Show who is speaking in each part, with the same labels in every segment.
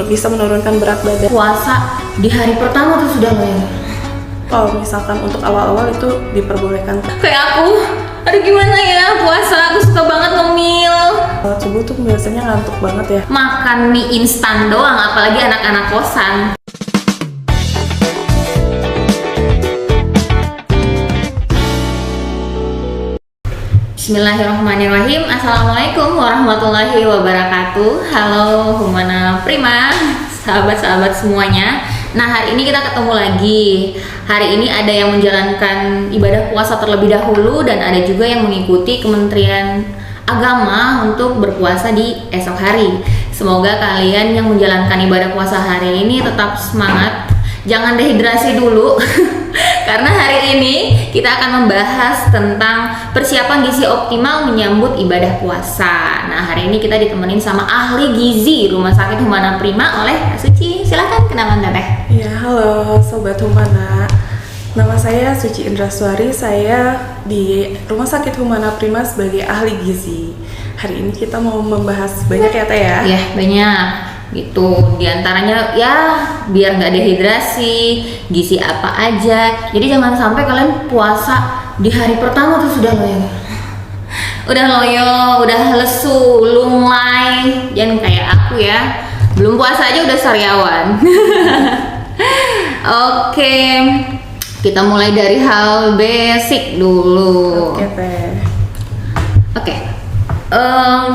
Speaker 1: bisa menurunkan berat badan.
Speaker 2: Puasa di hari pertama tuh sudah loyo.
Speaker 1: Kalau misalkan untuk awal-awal itu diperbolehkan.
Speaker 2: Kayak aku, aduh gimana ya puasa, aku suka banget ngemil.
Speaker 1: Subuh tuh biasanya ngantuk banget ya.
Speaker 2: Makan mie instan doang, apalagi anak-anak kosan. Bismillahirrahmanirrahim. Assalamualaikum warahmatullahi wabarakatuh. Halo Humana Prima, sahabat-sahabat semuanya. Nah, hari ini kita ketemu lagi. Hari ini ada yang menjalankan ibadah puasa terlebih dahulu dan ada juga yang mengikuti Kementerian Agama untuk berpuasa di esok hari. Semoga kalian yang menjalankan ibadah puasa hari ini tetap semangat. Jangan dehidrasi dulu. Karena hari ini kita akan membahas tentang persiapan gizi optimal menyambut ibadah puasa. Nah, hari ini kita ditemenin sama ahli gizi Rumah Sakit Humana Prima oleh Kak Suci. Silakan kenalan Teteh.
Speaker 1: Ya, halo Sobat Humana. Nama saya Suci Indraswari. Saya di Rumah Sakit Humana Prima sebagai ahli gizi. Hari ini kita mau membahas banyak ya Teh ya?
Speaker 2: Ya, banyak. Gitu, diantaranya ya biar nggak dehidrasi, gizi apa aja. Jadi jangan sampai kalian puasa di hari pertama tuh sudah loyo, udah lesu, lunglai. Jangan kayak aku ya, belum puasa aja udah sariawan. Oke, kita mulai dari hal basic dulu.
Speaker 1: Oke Teh.
Speaker 2: Oke.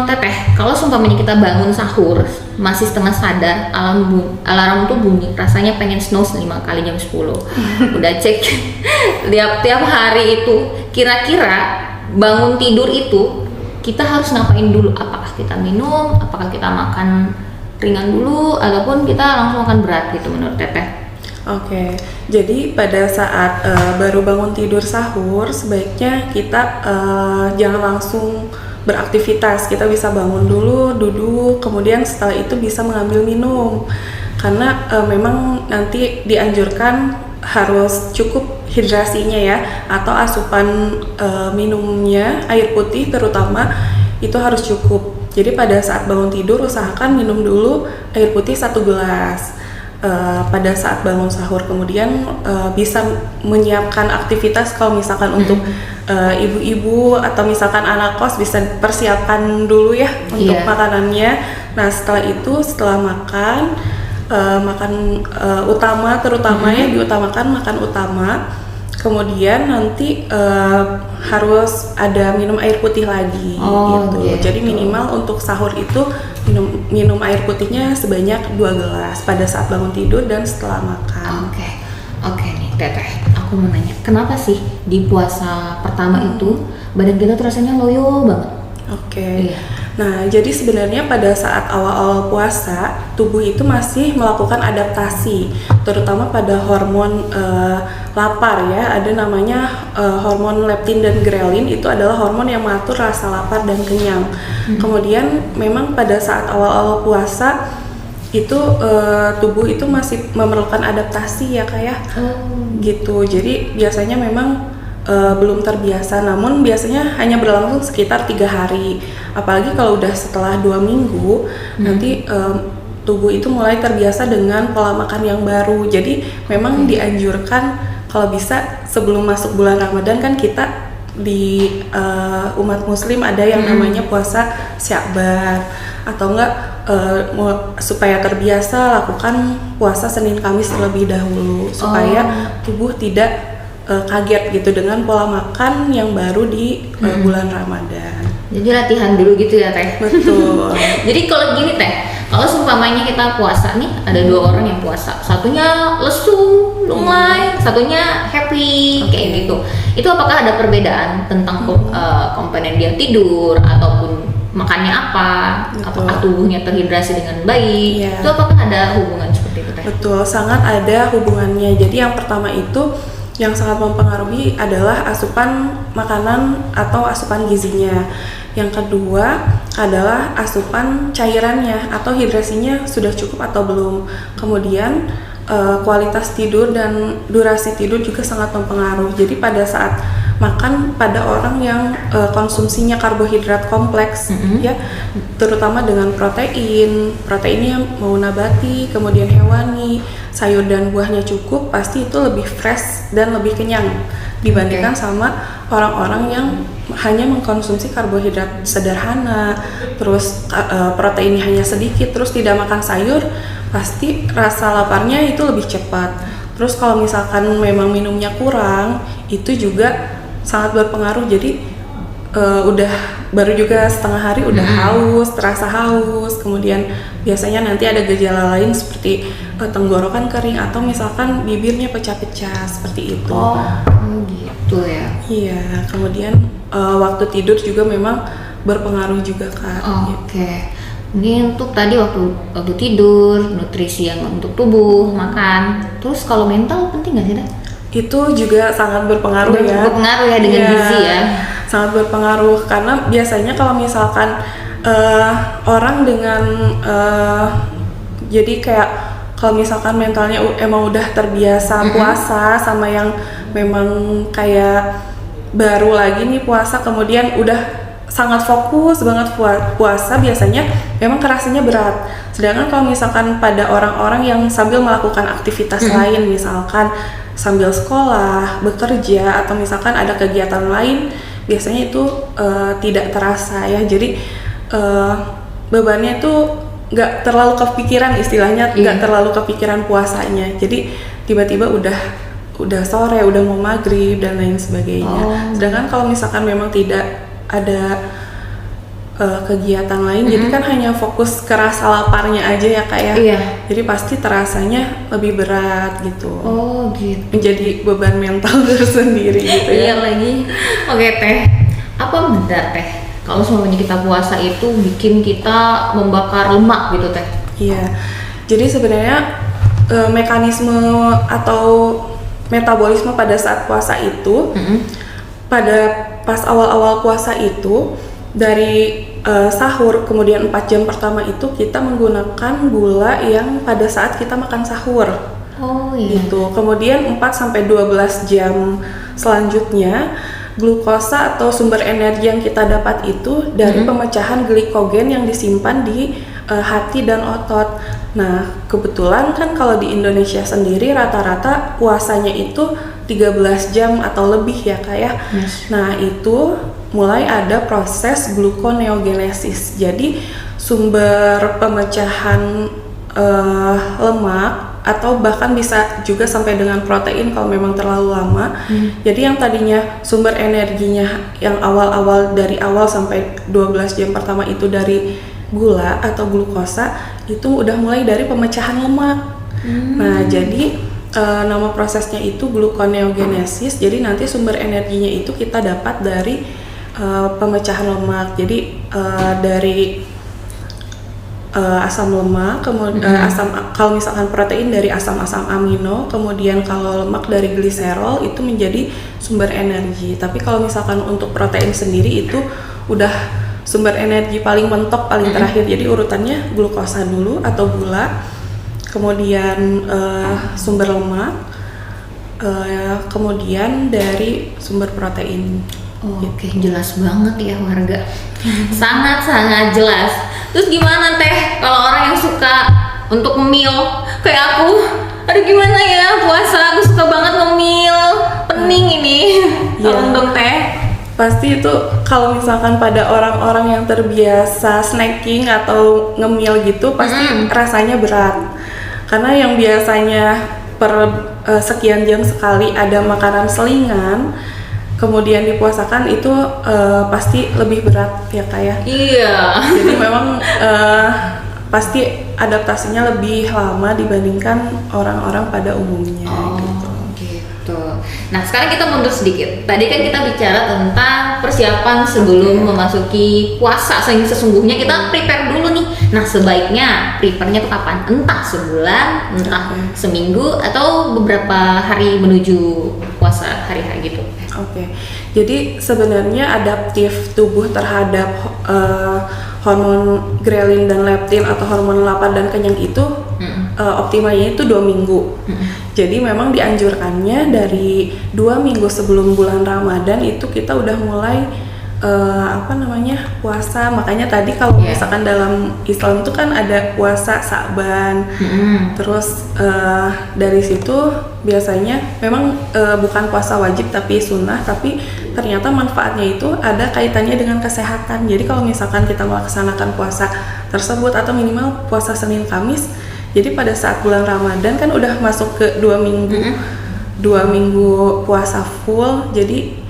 Speaker 2: Teteh, kalau seumpamanya kita bangun sahur masih setengah sadar, alarm tuh bunyi, rasanya pengen snooze 5 kali jam 10. Udah cek tiap hari itu, kira-kira bangun tidur itu kita harus ngapain dulu? Apakah kita minum, apakah kita makan ringan dulu, ataupun kita langsung makan berat gitu menurut Teteh?
Speaker 1: Oke, jadi pada saat baru bangun tidur sahur, sebaiknya kita jangan langsung beraktivitas. Kita bisa bangun dulu, duduk, kemudian setelah itu bisa mengambil minum. Karena memang nanti dianjurkan harus cukup hidrasinya ya, atau asupan minumnya, air putih terutama, itu harus cukup. Jadi pada saat bangun tidur usahakan minum dulu air putih 1 gelas. Pada saat bangun sahur kemudian bisa menyiapkan aktivitas. Kalau misalkan untuk ibu-ibu atau misalkan anak kos bisa persiapkan dulu ya untuk makanannya. Nah setelah itu, setelah makan utama terutama ya, diutamakan makan utama. Kemudian nanti harus ada minum air putih lagi gitu. Jadi minimal untuk sahur itu minum air putihnya sebanyak 2 gelas pada saat bangun tidur dan setelah makan.
Speaker 2: Oke nih Teteh, aku mau nanya, kenapa sih di puasa pertama itu badan kita tuh rasanya loyo banget?
Speaker 1: Iya. Nah, jadi sebenarnya pada saat awal-awal puasa, tubuh itu masih melakukan adaptasi, terutama pada hormon lapar ya. Ada namanya hormon leptin dan grelin, itu adalah hormon yang mengatur rasa lapar dan kenyang. Kemudian memang pada saat awal-awal puasa itu tubuh itu masih memerlukan adaptasi ya kayak gitu. Jadi biasanya memang belum terbiasa, namun biasanya hanya berlangsung sekitar 3 hari. Apalagi kalau udah setelah 2 minggu nanti tubuh itu mulai terbiasa dengan pola makan yang baru. Jadi memang dianjurkan kalau bisa sebelum masuk bulan Ramadan, kan kita di umat muslim ada yang namanya puasa Sya'ban, atau enggak supaya terbiasa lakukan puasa Senin Kamis terlebih dahulu supaya tubuh tidak kaget gitu dengan pola makan yang baru di bulan Ramadan.
Speaker 2: Jadi latihan dulu gitu ya Teh?
Speaker 1: Betul.
Speaker 2: Jadi kalau gini Teh, kalau seumpamanya kita puasa nih, ada 2 orang yang puasa, satunya lesu, lunglai, satunya happy, kayak gitu. Itu apakah ada perbedaan tentang komponen dia tidur ataupun makannya apa? Apakah tubuhnya terhidrasi dengan baik? Itu apakah ada hubungan seperti itu Teh?
Speaker 1: Betul, sangat ada hubungannya. Jadi yang pertama itu yang sangat mempengaruhi adalah asupan makanan atau asupan gizinya. Yang kedua adalah asupan cairannya atau hidrasinya sudah cukup atau belum. Kemudian kualitas tidur dan durasi tidur juga sangat mempengaruhi. Jadi pada saat makan pada orang yang konsumsinya karbohidrat kompleks ya, terutama dengan proteinnya mau nabati, kemudian hewani, sayur dan buahnya cukup, pasti itu lebih fresh dan lebih kenyang dibandingkan sama orang-orang yang hanya mengkonsumsi karbohidrat sederhana, terus proteinnya hanya sedikit, terus tidak makan sayur, pasti rasa laparnya itu lebih cepat. Terus kalau misalkan memang minumnya kurang, itu juga sangat berpengaruh. Jadi udah baru juga setengah hari udah haus, terasa haus, kemudian biasanya nanti ada gejala lain seperti tenggorokan kering atau misalkan bibirnya pecah-pecah seperti itu.
Speaker 2: Oh gitu ya.
Speaker 1: Iya, kemudian waktu tidur juga memang berpengaruh juga Kak.
Speaker 2: Oke. Ini untuk tadi waktu tidur, nutrisi yang untuk tubuh, makan. Terus kalau mental penting nggak sih, Dah?
Speaker 1: Itu juga sangat berpengaruh ya.
Speaker 2: Berpengaruh ya dengan gizi ya.
Speaker 1: Sangat berpengaruh karena biasanya kalau misalkan orang dengan jadi kayak kalau misalkan mentalnya emang udah terbiasa puasa sama yang memang kayak baru lagi nih puasa, kemudian udah sangat fokus banget puasa, biasanya memang kerasanya berat. Sedangkan kalau misalkan pada orang-orang yang sambil melakukan aktivitas lain, misalkan sambil sekolah, bekerja, atau misalkan ada kegiatan lain, biasanya itu tidak terasa ya. Jadi bebannya itu nggak terlalu kepikiran, istilahnya nggak terlalu kepikiran puasanya. Jadi tiba-tiba udah sore, udah mau maghrib dan lain sebagainya. Sedangkan kalau misalkan memang tidak ada kegiatan lain, jadi kan hanya fokus ke rasa laparnya aja ya Kak ya.
Speaker 2: Iya.
Speaker 1: Jadi pasti terasanya lebih berat gitu.
Speaker 2: Oh gitu.
Speaker 1: Menjadi beban mental tersendiri gitu ya.
Speaker 2: Iya lagi. Oke Teh, apa benar Teh kalau semuanya kita puasa itu bikin kita membakar lemak gitu Teh?
Speaker 1: Iya. Jadi sebenarnya mekanisme atau metabolisme pada saat puasa itu pada pas awal-awal puasa itu dari sahur kemudian 4 jam pertama itu kita menggunakan gula yang pada saat kita makan sahur.
Speaker 2: Oh iya.
Speaker 1: Gitu. Kemudian 4 sampai 12 jam selanjutnya glukosa atau sumber energi yang kita dapat itu dari pemecahan glikogen yang disimpan di hati dan otot. Nah, kebetulan kan kalau di Indonesia sendiri rata-rata puasanya itu 13 jam atau lebih ya Kak ya. Nah, itu mulai ada proses gluconeogenesis. Jadi sumber pemecahan lemak atau bahkan bisa juga sampai dengan protein kalau memang terlalu lama. Jadi yang tadinya sumber energinya yang awal-awal dari awal sampai 12 jam pertama itu dari gula atau glukosa, itu udah mulai dari pemecahan lemak. Nah, jadi nama prosesnya itu gluconeogenesis. Jadi nanti sumber energinya itu kita dapat dari pemecahan lemak. Jadi dari asam lemak, kemudian kalau misalkan protein dari asam-asam amino, kemudian kalau lemak dari gliserol, itu menjadi sumber energi. Tapi kalau misalkan untuk protein sendiri itu udah sumber energi paling mentok, paling terakhir. Jadi urutannya glukosa dulu atau gula, kemudian sumber lemak, kemudian dari sumber protein.
Speaker 2: Oke, jelas banget ya warga. Sangat-sangat jelas. Terus gimana Teh kalau orang yang suka untuk ngemil kayak aku? Aduh gimana ya puasa, aku suka banget ngemil, pening ini. Tolong dong Teh.
Speaker 1: Pasti itu kalau misalkan pada orang-orang yang terbiasa snacking atau ngemil gitu, pasti rasanya berat. Karena yang biasanya per sekian jam sekali ada makanan selingan, kemudian dipuasakan itu pasti lebih berat ya Kak ya.
Speaker 2: Iya.
Speaker 1: Jadi memang pasti adaptasinya lebih lama dibandingkan orang-orang pada umumnya.
Speaker 2: Gitu. Nah sekarang kita mundur sedikit. Tadi kan kita bicara tentang persiapan sebelum memasuki puasa. Sesungguhnya kita prepare dulu nih. Nah sebaiknya prepare-nya tuh kapan? Entah sebulan, entah seminggu, atau beberapa hari menuju puasa hari-hari gitu.
Speaker 1: Jadi sebenarnya adaptif tubuh terhadap hormon grelin dan leptin atau hormon lapar dan kenyang itu optimalnya itu 2 minggu. Jadi memang dianjurkannya dari 2 minggu sebelum bulan Ramadan itu kita udah mulai puasa. Makanya tadi kalau misalkan dalam Islam itu kan ada puasa Sa'ban. Terus dari situ biasanya memang bukan puasa wajib tapi sunnah, tapi ternyata manfaatnya itu ada kaitannya dengan kesehatan. Jadi kalau misalkan kita melaksanakan puasa tersebut atau minimal puasa Senin Kamis, jadi pada saat bulan Ramadan kan udah masuk ke 2 minggu, 2 minggu puasa full. Jadi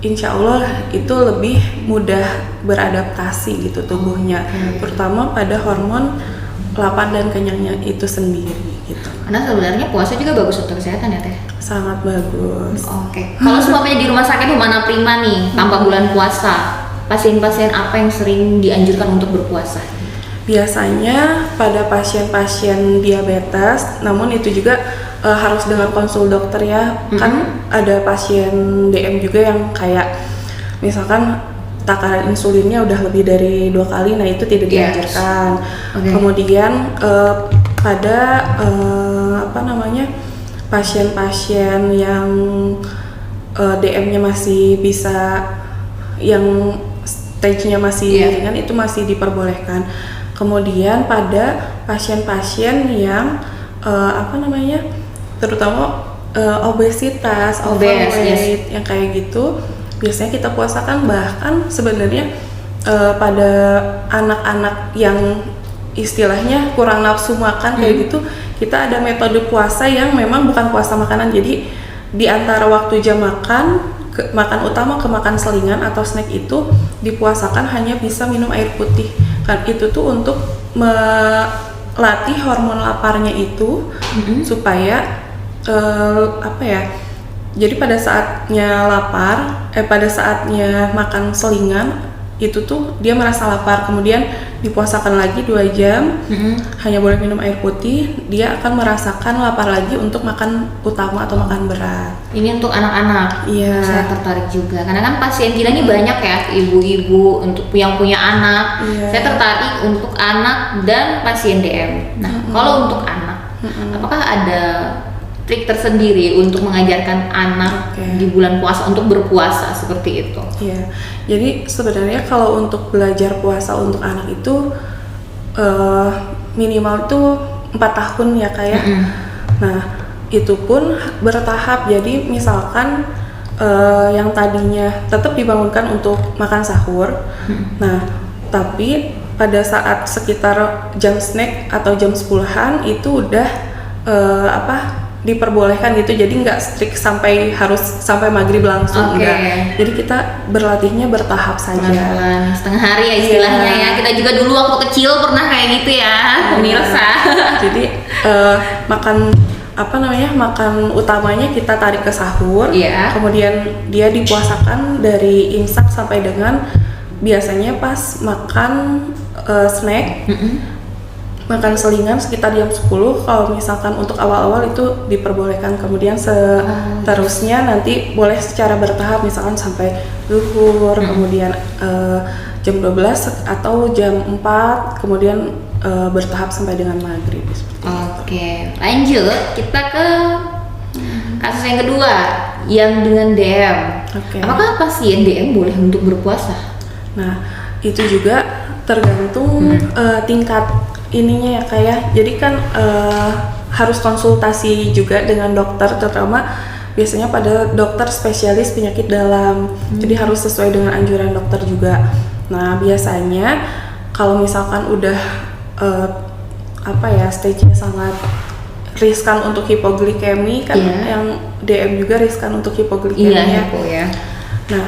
Speaker 1: insya Allah itu lebih mudah beradaptasi gitu tubuhnya, terutama pada hormon lapar dan kenyangnya itu sendiri gitu.
Speaker 2: Karena sebenarnya puasa juga bagus untuk kesehatan ya Teh?
Speaker 1: Sangat bagus.
Speaker 2: Kalau semuanya di rumah sakit Humana Prima nih, tanpa bulan puasa, pasien-pasien apa yang sering dianjurkan untuk berpuasa?
Speaker 1: Biasanya pada pasien-pasien diabetes, namun itu juga harus dengan konsul dokter ya. Kan ada pasien DM juga yang kayak misalkan takaran insulinnya udah lebih dari 2 kali, nah itu tidak dianjurkan. Kemudian pada pasien-pasien yang DM-nya masih bisa, yang stage-nya masih ringan, itu masih diperbolehkan. Kemudian pada pasien-pasien yang terutama obesitas, overweight, yang kayak gitu, biasanya kita puasakan. Bahkan sebenarnya pada anak-anak yang istilahnya kurang nafsu makan kayak gitu, kita ada metode puasa yang memang bukan puasa makanan. Jadi di antara waktu jam makan, makan utama ke makan selingan atau snack itu dipuasakan hanya bisa minum air putih. Kan itu tuh untuk melatih hormon laparnya itu supaya jadi pada saatnya lapar, pada saatnya makan selingan itu tuh dia merasa lapar, kemudian dipuasakan lagi 2 jam, hanya boleh minum air putih, dia akan merasakan lapar lagi untuk makan utama atau makan berat.
Speaker 2: Ini untuk anak-anak.
Speaker 1: Iya.
Speaker 2: Saya tertarik juga, karena kan pasien kita ini banyak ya, ibu-ibu untuk yang punya anak. Saya tertarik untuk anak dan pasien DM. Nah, kalau untuk anak, apakah ada trik tersendiri untuk mengajarkan anak di bulan puasa untuk berpuasa seperti itu?
Speaker 1: Iya, jadi sebenarnya kalau untuk belajar puasa untuk anak itu minimal tuh 4 tahun ya kayak. Nah, itu pun bertahap. Jadi misalkan yang tadinya tetap dibangunkan untuk makan sahur. Nah, tapi pada saat sekitar jam snack atau jam 10-an itu udah diperbolehkan gitu, jadi nggak strict harus sampai maghrib langsung, enggak. Jadi kita berlatihnya bertahap saja.
Speaker 2: Pelan-pelan, setengah hari ya istilahnya ya. Kita juga dulu waktu kecil pernah kayak gitu ya, pemirsa.
Speaker 1: Jadi makan utamanya kita tarik ke sahur, kemudian dia dipuasakan dari imsak sampai dengan biasanya pas makan snack. Makan selingan sekitar jam 10, kalau misalkan untuk awal-awal itu diperbolehkan, kemudian seterusnya nanti boleh secara bertahap, misalkan sampai zuhur, kemudian jam 12 atau jam 4, kemudian bertahap sampai dengan maghrib.
Speaker 2: Oke, lanjut kita ke kasus yang kedua, yang dengan DM. Apakah pasien DM boleh untuk berpuasa?
Speaker 1: Nah, itu juga tergantung tingkat ininya ya kayak. Jadi kan harus konsultasi juga dengan dokter, terutama biasanya pada dokter spesialis penyakit dalam. Jadi harus sesuai dengan anjuran dokter juga. Nah, biasanya kalau misalkan udah stage-nya sangat riskan untuk hipoglikemi kan, yang DM juga riskan untuk hipoglikemi ya. Nah,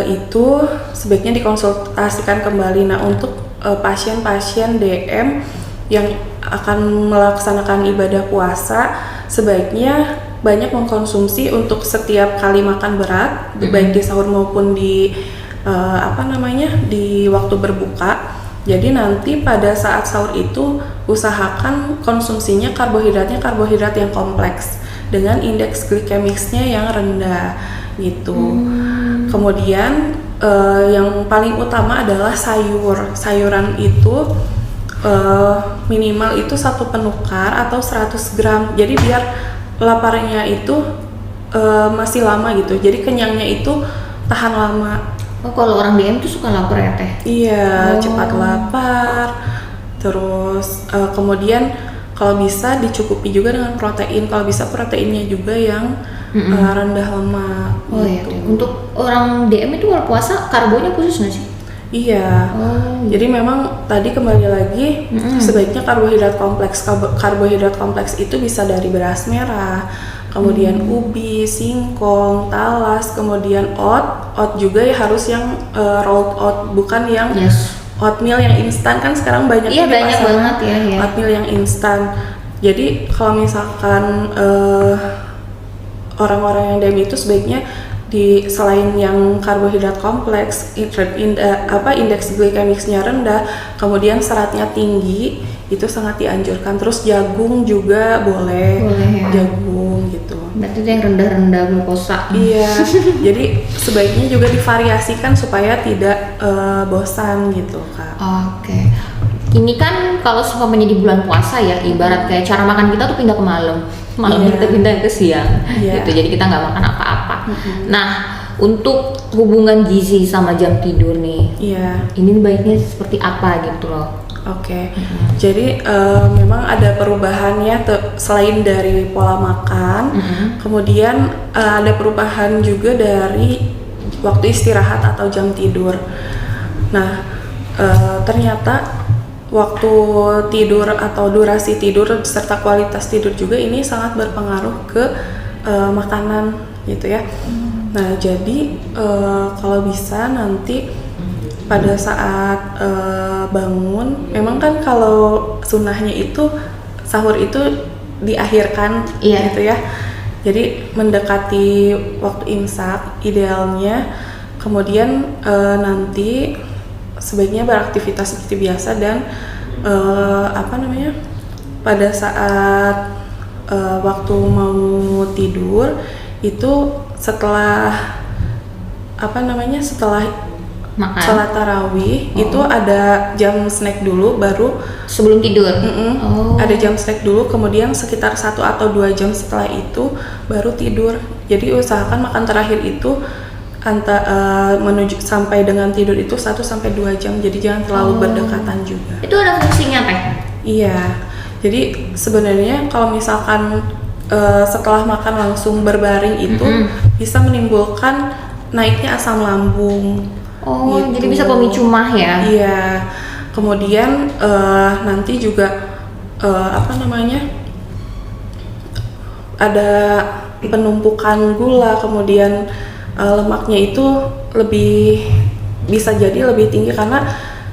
Speaker 1: itu sebaiknya dikonsultasikan kembali. Nah, untuk pasien-pasien DM yang akan melaksanakan ibadah puasa, sebaiknya banyak mengkonsumsi untuk setiap kali makan berat, baik di sahur maupun di di waktu berbuka. Jadi nanti pada saat sahur itu usahakan konsumsinya karbohidrat yang kompleks dengan indeks glikemiknya yang rendah gitu. Kemudian yang paling utama adalah sayuran itu minimal itu satu penukar atau 100 gram. Jadi biar laparnya itu masih lama gitu. Jadi kenyangnya itu tahan lama.
Speaker 2: Oh, kalau orang DM tuh suka lapar ya Teh?
Speaker 1: Iya,
Speaker 2: Oh.
Speaker 1: cepat lapar. Terus kemudian kalau bisa dicukupi juga dengan protein. Kalau bisa proteinnya juga yang rendah lemak.
Speaker 2: Oh iya
Speaker 1: gitu.
Speaker 2: Teh. Untuk orang DM itu kalau puasa karbonya khusus nggak sih?
Speaker 1: Iya.
Speaker 2: Oh.
Speaker 1: Jadi memang tadi kembali lagi sebaiknya karbohidrat kompleks. Karbohidrat kompleks itu bisa dari beras merah, kemudian ubi, singkong, talas, kemudian oat juga ya harus yang rolled oat, bukan yang
Speaker 2: Yes.
Speaker 1: oatmeal yang instan kan sekarang banyak
Speaker 2: Iya
Speaker 1: di
Speaker 2: banyak
Speaker 1: pasaran,
Speaker 2: banget ya.
Speaker 1: oatmeal yang instan. Jadi kalau misalkan orang-orang yang DM itu sebaiknya selain yang karbohidrat kompleks, indeks glikemiknya rendah, kemudian seratnya tinggi, itu sangat dianjurkan. Terus jagung juga boleh
Speaker 2: ya.
Speaker 1: jagung gitu.
Speaker 2: Berarti itu yang rendah-rendah glukosa.
Speaker 1: Iya, jadi sebaiknya juga divariasikan supaya tidak bosan gitu Kak.
Speaker 2: Oke. Ini kan kalau seumpamanya di bulan puasa ya, ibarat kayak cara makan kita tuh pindah ke malam
Speaker 1: Iya.
Speaker 2: kita pindah ke siang,
Speaker 1: Iya.
Speaker 2: gitu. Jadi kita nggak makan apa-apa. Nah, untuk hubungan gizi sama jam tidur nih,
Speaker 1: Iya.
Speaker 2: ini baiknya seperti apa gitu loh?
Speaker 1: Oke, jadi memang ada perubahan ya selain dari pola makan, kemudian ada perubahan juga dari waktu istirahat atau jam tidur. Nah, ternyata waktu tidur atau durasi tidur serta kualitas tidur juga ini sangat berpengaruh ke makanan gitu ya. Nah, jadi kalau bisa nanti pada saat bangun, memang kan kalau sunnahnya itu sahur itu diakhirkan gitu ya. Jadi mendekati waktu imsak idealnya, kemudian nanti sebaiknya beraktivitas seperti biasa dan pada saat waktu mau tidur itu setelah setelah
Speaker 2: Makan
Speaker 1: sholat tarawih itu ada jam snack dulu baru
Speaker 2: sebelum tidur.
Speaker 1: ada jam snack dulu, kemudian sekitar 1 atau 2 jam setelah itu baru tidur. Jadi usahakan makan terakhir itu menuju sampai dengan tidur itu 1 sampai 2 jam. Jadi jangan terlalu berdekatan juga.
Speaker 2: Itu ada fungsinya Teh?
Speaker 1: Iya. Jadi sebenarnya kalau misalkan setelah makan langsung berbaring itu bisa menimbulkan naiknya asam lambung.
Speaker 2: Oh,
Speaker 1: gitu.
Speaker 2: jadi bisa pemicu mah ya?
Speaker 1: Iya. Kemudian nanti juga ada penumpukan gula, kemudian lemaknya itu bisa jadi lebih tinggi karena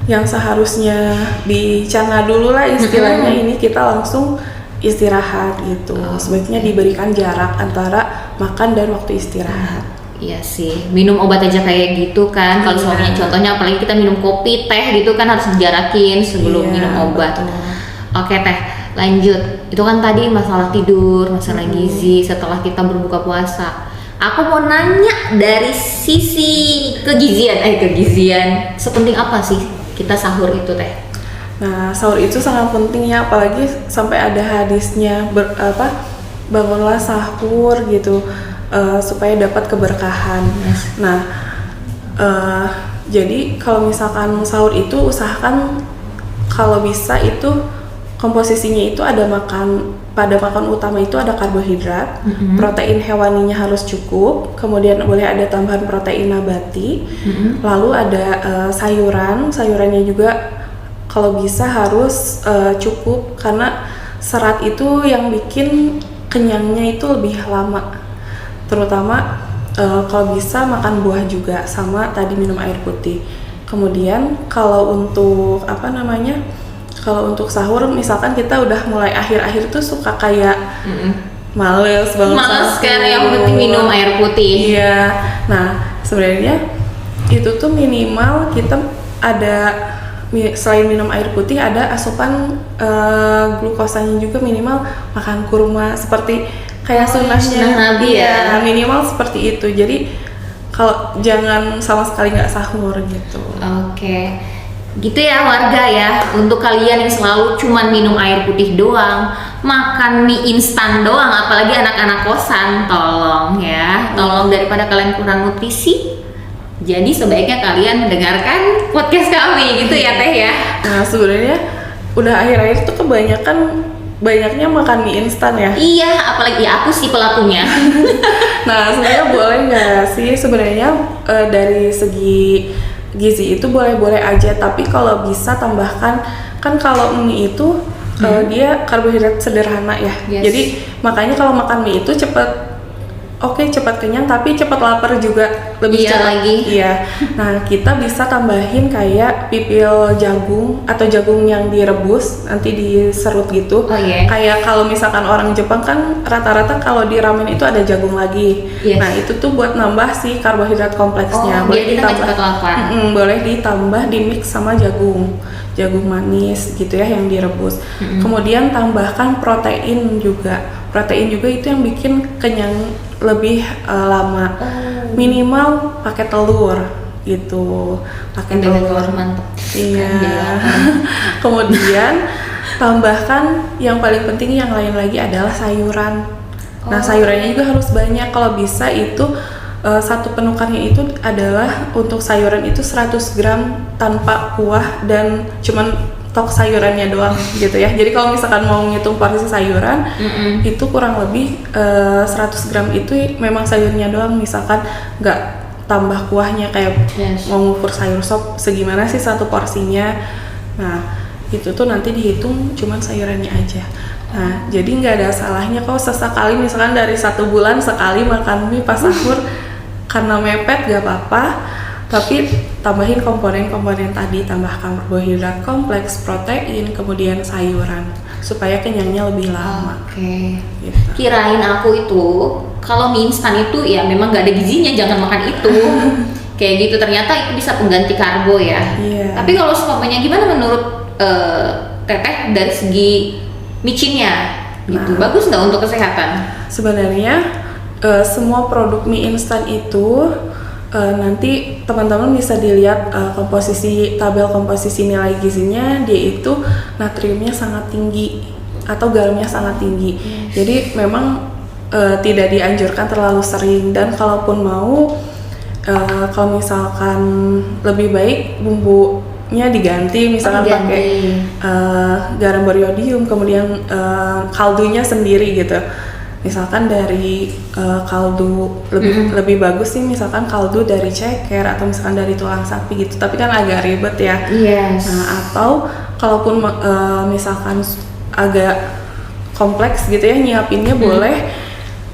Speaker 1: yang seharusnya dicerna dulu lah istilahnya ini kita langsung istirahat gitu. Sebaiknya diberikan jarak antara makan dan waktu istirahat.
Speaker 2: Iya sih, minum obat aja kayak gitu kan. Kalau suaminya contohnya apalagi kita minum kopi, teh gitu kan harus dijarakin sebelum minum obat.
Speaker 1: Betul.
Speaker 2: Oke Teh, lanjut. Itu kan tadi masalah tidur, masalah gizi setelah kita berbuka puasa. Aku mau nanya dari sisi kegizian, sepenting apa sih kita sahur itu Teh?
Speaker 1: Nah, sahur itu sangat penting ya, apalagi sampai ada hadisnya bangunlah sahur gitu. Supaya dapat keberkahan. Nah, jadi kalau misalkan sahur itu usahakan kalau bisa itu komposisinya itu pada makan utama itu ada karbohidrat, protein hewaninya harus cukup, kemudian boleh ada tambahan protein nabati, lalu ada sayurannya juga kalau bisa harus cukup karena serat itu yang bikin kenyangnya itu lebih lama. Terutama kalau bisa makan buah juga sama tadi minum air putih. Kemudian kalau untuk kalau untuk sahur misalkan kita udah mulai akhir-akhir tuh suka kayak males banget
Speaker 2: kan, yang penting minum air putih.
Speaker 1: Iya. Nah, sebenarnya itu tuh minimal kita ada selain minum air putih ada asupan glukosanya juga, minimal makan kurma seperti kayak sunnahnya
Speaker 2: Nabi ya.
Speaker 1: Minimal seperti itu. Jadi kalau jangan sama sekali nggak sahur gitu.
Speaker 2: Oke. Gitu ya warga ya, untuk kalian yang selalu cuman minum air putih doang, makan mie instan doang, apalagi anak-anak kosan, tolong ya, tolong daripada kalian kurang nutrisi. Jadi sebaiknya kalian mendengarkan podcast kami gitu ya Teh ya.
Speaker 1: Nah sebenarnya udah akhir-akhir tuh banyaknya makan mie instan ya.
Speaker 2: Iya, apalagi aku sih pelakunya.
Speaker 1: Nah sebenarnya boleh nggak sih sebenarnya dari segi gizi itu boleh-boleh aja, tapi kalau bisa tambahkan, kan kalau mie itu dia karbohidrat sederhana ya.
Speaker 2: Yes.
Speaker 1: Jadi makanya kalau makan mie itu cepat kenyang tapi cepat lapar juga, lebih
Speaker 2: Iya
Speaker 1: cepat.
Speaker 2: lagi.
Speaker 1: Iya. Nah, kita bisa tambahin kayak pipil jagung atau jagung yang direbus nanti diserut gitu.
Speaker 2: Oh iya.
Speaker 1: Kayak kalau misalkan orang Jepang kan rata-rata kalau di ramen itu ada jagung lagi.
Speaker 2: Yes.
Speaker 1: Nah, itu tuh buat nambah si karbohidrat kompleksnya.
Speaker 2: Biar kita nggak cepat lapar.
Speaker 1: Boleh ditambah di mix sama jagung manis gitu ya yang direbus. Kemudian tambahkan protein juga itu yang bikin kenyang lebih lama. Minimal pakai telur gitu, pakai telur.
Speaker 2: Mantap.
Speaker 1: Iya. Kemudian tambahkan yang paling penting yang lain lagi adalah sayuran. Nah sayurannya juga harus banyak, kalau bisa itu satu penukarnya itu adalah untuk sayuran itu 100 gram tanpa kuah dan cuman tok sayurannya doang gitu ya. Jadi kalau misalkan mau ngitung porsi sayuran itu kurang lebih 100 gram itu memang sayurnya doang, misalkan nggak tambah kuahnya kayak mau ngukur sayur sop segimana sih satu porsinya. Nah itu tuh nanti dihitung cuman sayurannya aja. Nah jadi nggak ada salahnya kalau sesekali misalkan dari 1 bulan sekali makan mie pas sahur karena mepet gak apa-apa, tapi tambahin komponen-komponen tadi, tambah karbohidrat kompleks, protein, kemudian sayuran supaya kenyangnya lebih lama.
Speaker 2: Oke.
Speaker 1: Gitu.
Speaker 2: Kirain aku itu kalau mie instan itu ya memang gak ada gizinya, jangan makan itu. Kayak gitu, ternyata itu bisa pengganti karbo ya.
Speaker 1: Iya.
Speaker 2: Tapi kalau seumpamanya gimana menurut Teteh dari segi micinnya gitu, bagus nggak untuk kesehatan?
Speaker 1: Sebenarnya semua produk mie instan itu nanti teman-teman bisa dilihat tabel komposisi nilai gizinya, dia itu natriumnya sangat tinggi atau garamnya sangat tinggi. Jadi memang tidak dianjurkan terlalu sering, dan kalaupun mau kalau misalkan lebih baik bumbunya diganti, misalkan pakai garam beriodium, kemudian kaldunya sendiri gitu. Misalkan dari kaldu lebih bagus sih, misalkan kaldu dari ceker atau misalkan dari tulang sapi gitu, tapi kan agak ribet ya.
Speaker 2: Yes.
Speaker 1: Nah atau kalaupun misalkan agak kompleks gitu ya nyiapinnya, boleh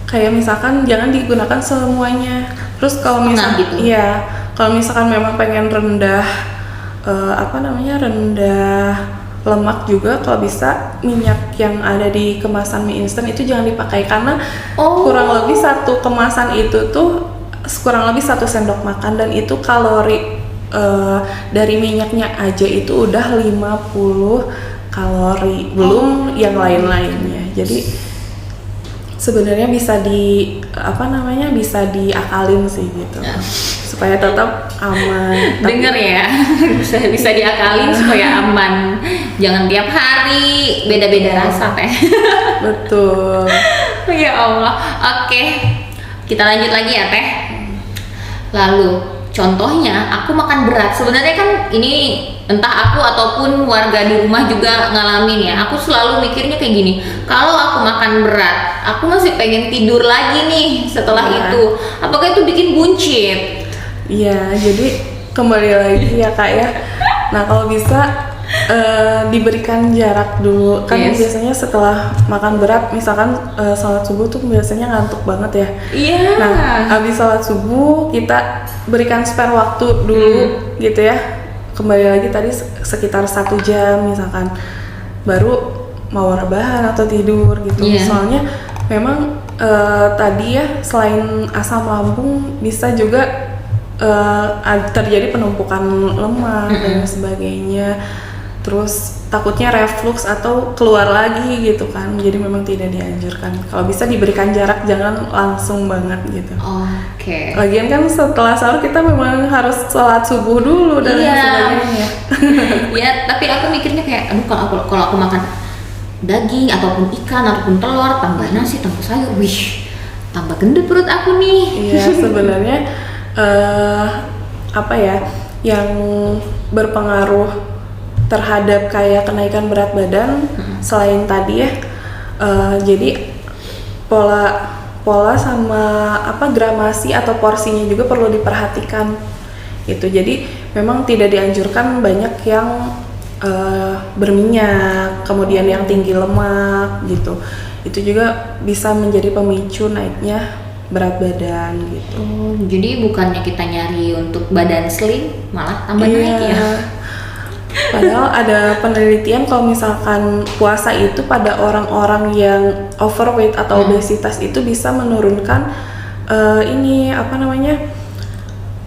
Speaker 1: kayak misalkan jangan digunakan semuanya. Terus kalau misalkan kalau misalkan memang pengen rendah rendah lemak juga, kalau bisa minyak yang ada di kemasan mie instan itu jangan dipakai, karena kurang lebih satu kemasan itu tuh kurang lebih 1 sendok makan, dan itu kalori dari minyaknya aja itu udah 50 kalori, belum yang lain-lainnya. Jadi sebenarnya bisa bisa diakalin sih gitu. Supaya tetap aman.
Speaker 2: Denger ya, bisa diakalin supaya aman. Jangan tiap hari beda-beda rasa Teh.
Speaker 1: Betul.
Speaker 2: Ya Allah. Oke, kita lanjut lagi ya Teh. Lalu contohnya aku makan berat. Sebenarnya kan ini entah aku ataupun warga di rumah juga ngalamin ya. Aku selalu mikirnya kayak gini, kalau aku makan berat, aku masih pengen tidur lagi nih setelah itu. Apakah itu bikin buncit?
Speaker 1: Iya, jadi kembali lagi ya Kak ya. Nah kalau bisa diberikan jarak dulu, kan biasanya setelah makan berat, misalkan sholat subuh tuh biasanya ngantuk banget ya.
Speaker 2: Iya.
Speaker 1: Nah habis sholat subuh kita berikan spare waktu dulu gitu ya. Kembali lagi tadi sekitar 1 jam misalkan, baru mau rebahan atau tidur gitu. Soalnya memang tadi ya selain asam lambung bisa juga terjadi penumpukan lemak dan sebagainya. Terus takutnya reflux atau keluar lagi gitu kan, jadi memang tidak dianjurkan. Kalau bisa diberikan jarak, jangan langsung banget gitu.
Speaker 2: Oke.
Speaker 1: Lagian kan setelah sahur kita memang harus sholat subuh dulu dan lain sebagainya.
Speaker 2: Ya, tapi aku mikirnya kayak, aduh kalau aku makan daging ataupun ikan ataupun telur tambah nasi tambah sayur, wih, tambah gendut perut aku nih.
Speaker 1: Iya, sebenarnya apa ya yang berpengaruh terhadap kayak kenaikan berat badan selain tadi ya, jadi pola sama gramasi atau porsinya juga perlu diperhatikan gitu. Jadi memang tidak dianjurkan banyak yang berminyak, kemudian yang tinggi lemak gitu. Itu juga bisa menjadi pemicu naiknya berat badan gitu.
Speaker 2: Jadi bukannya kita nyari untuk badan slim, malah tambah naik ya?
Speaker 1: Padahal ada penelitian kalau misalkan puasa itu pada orang-orang yang overweight atau obesitas itu bisa menurunkan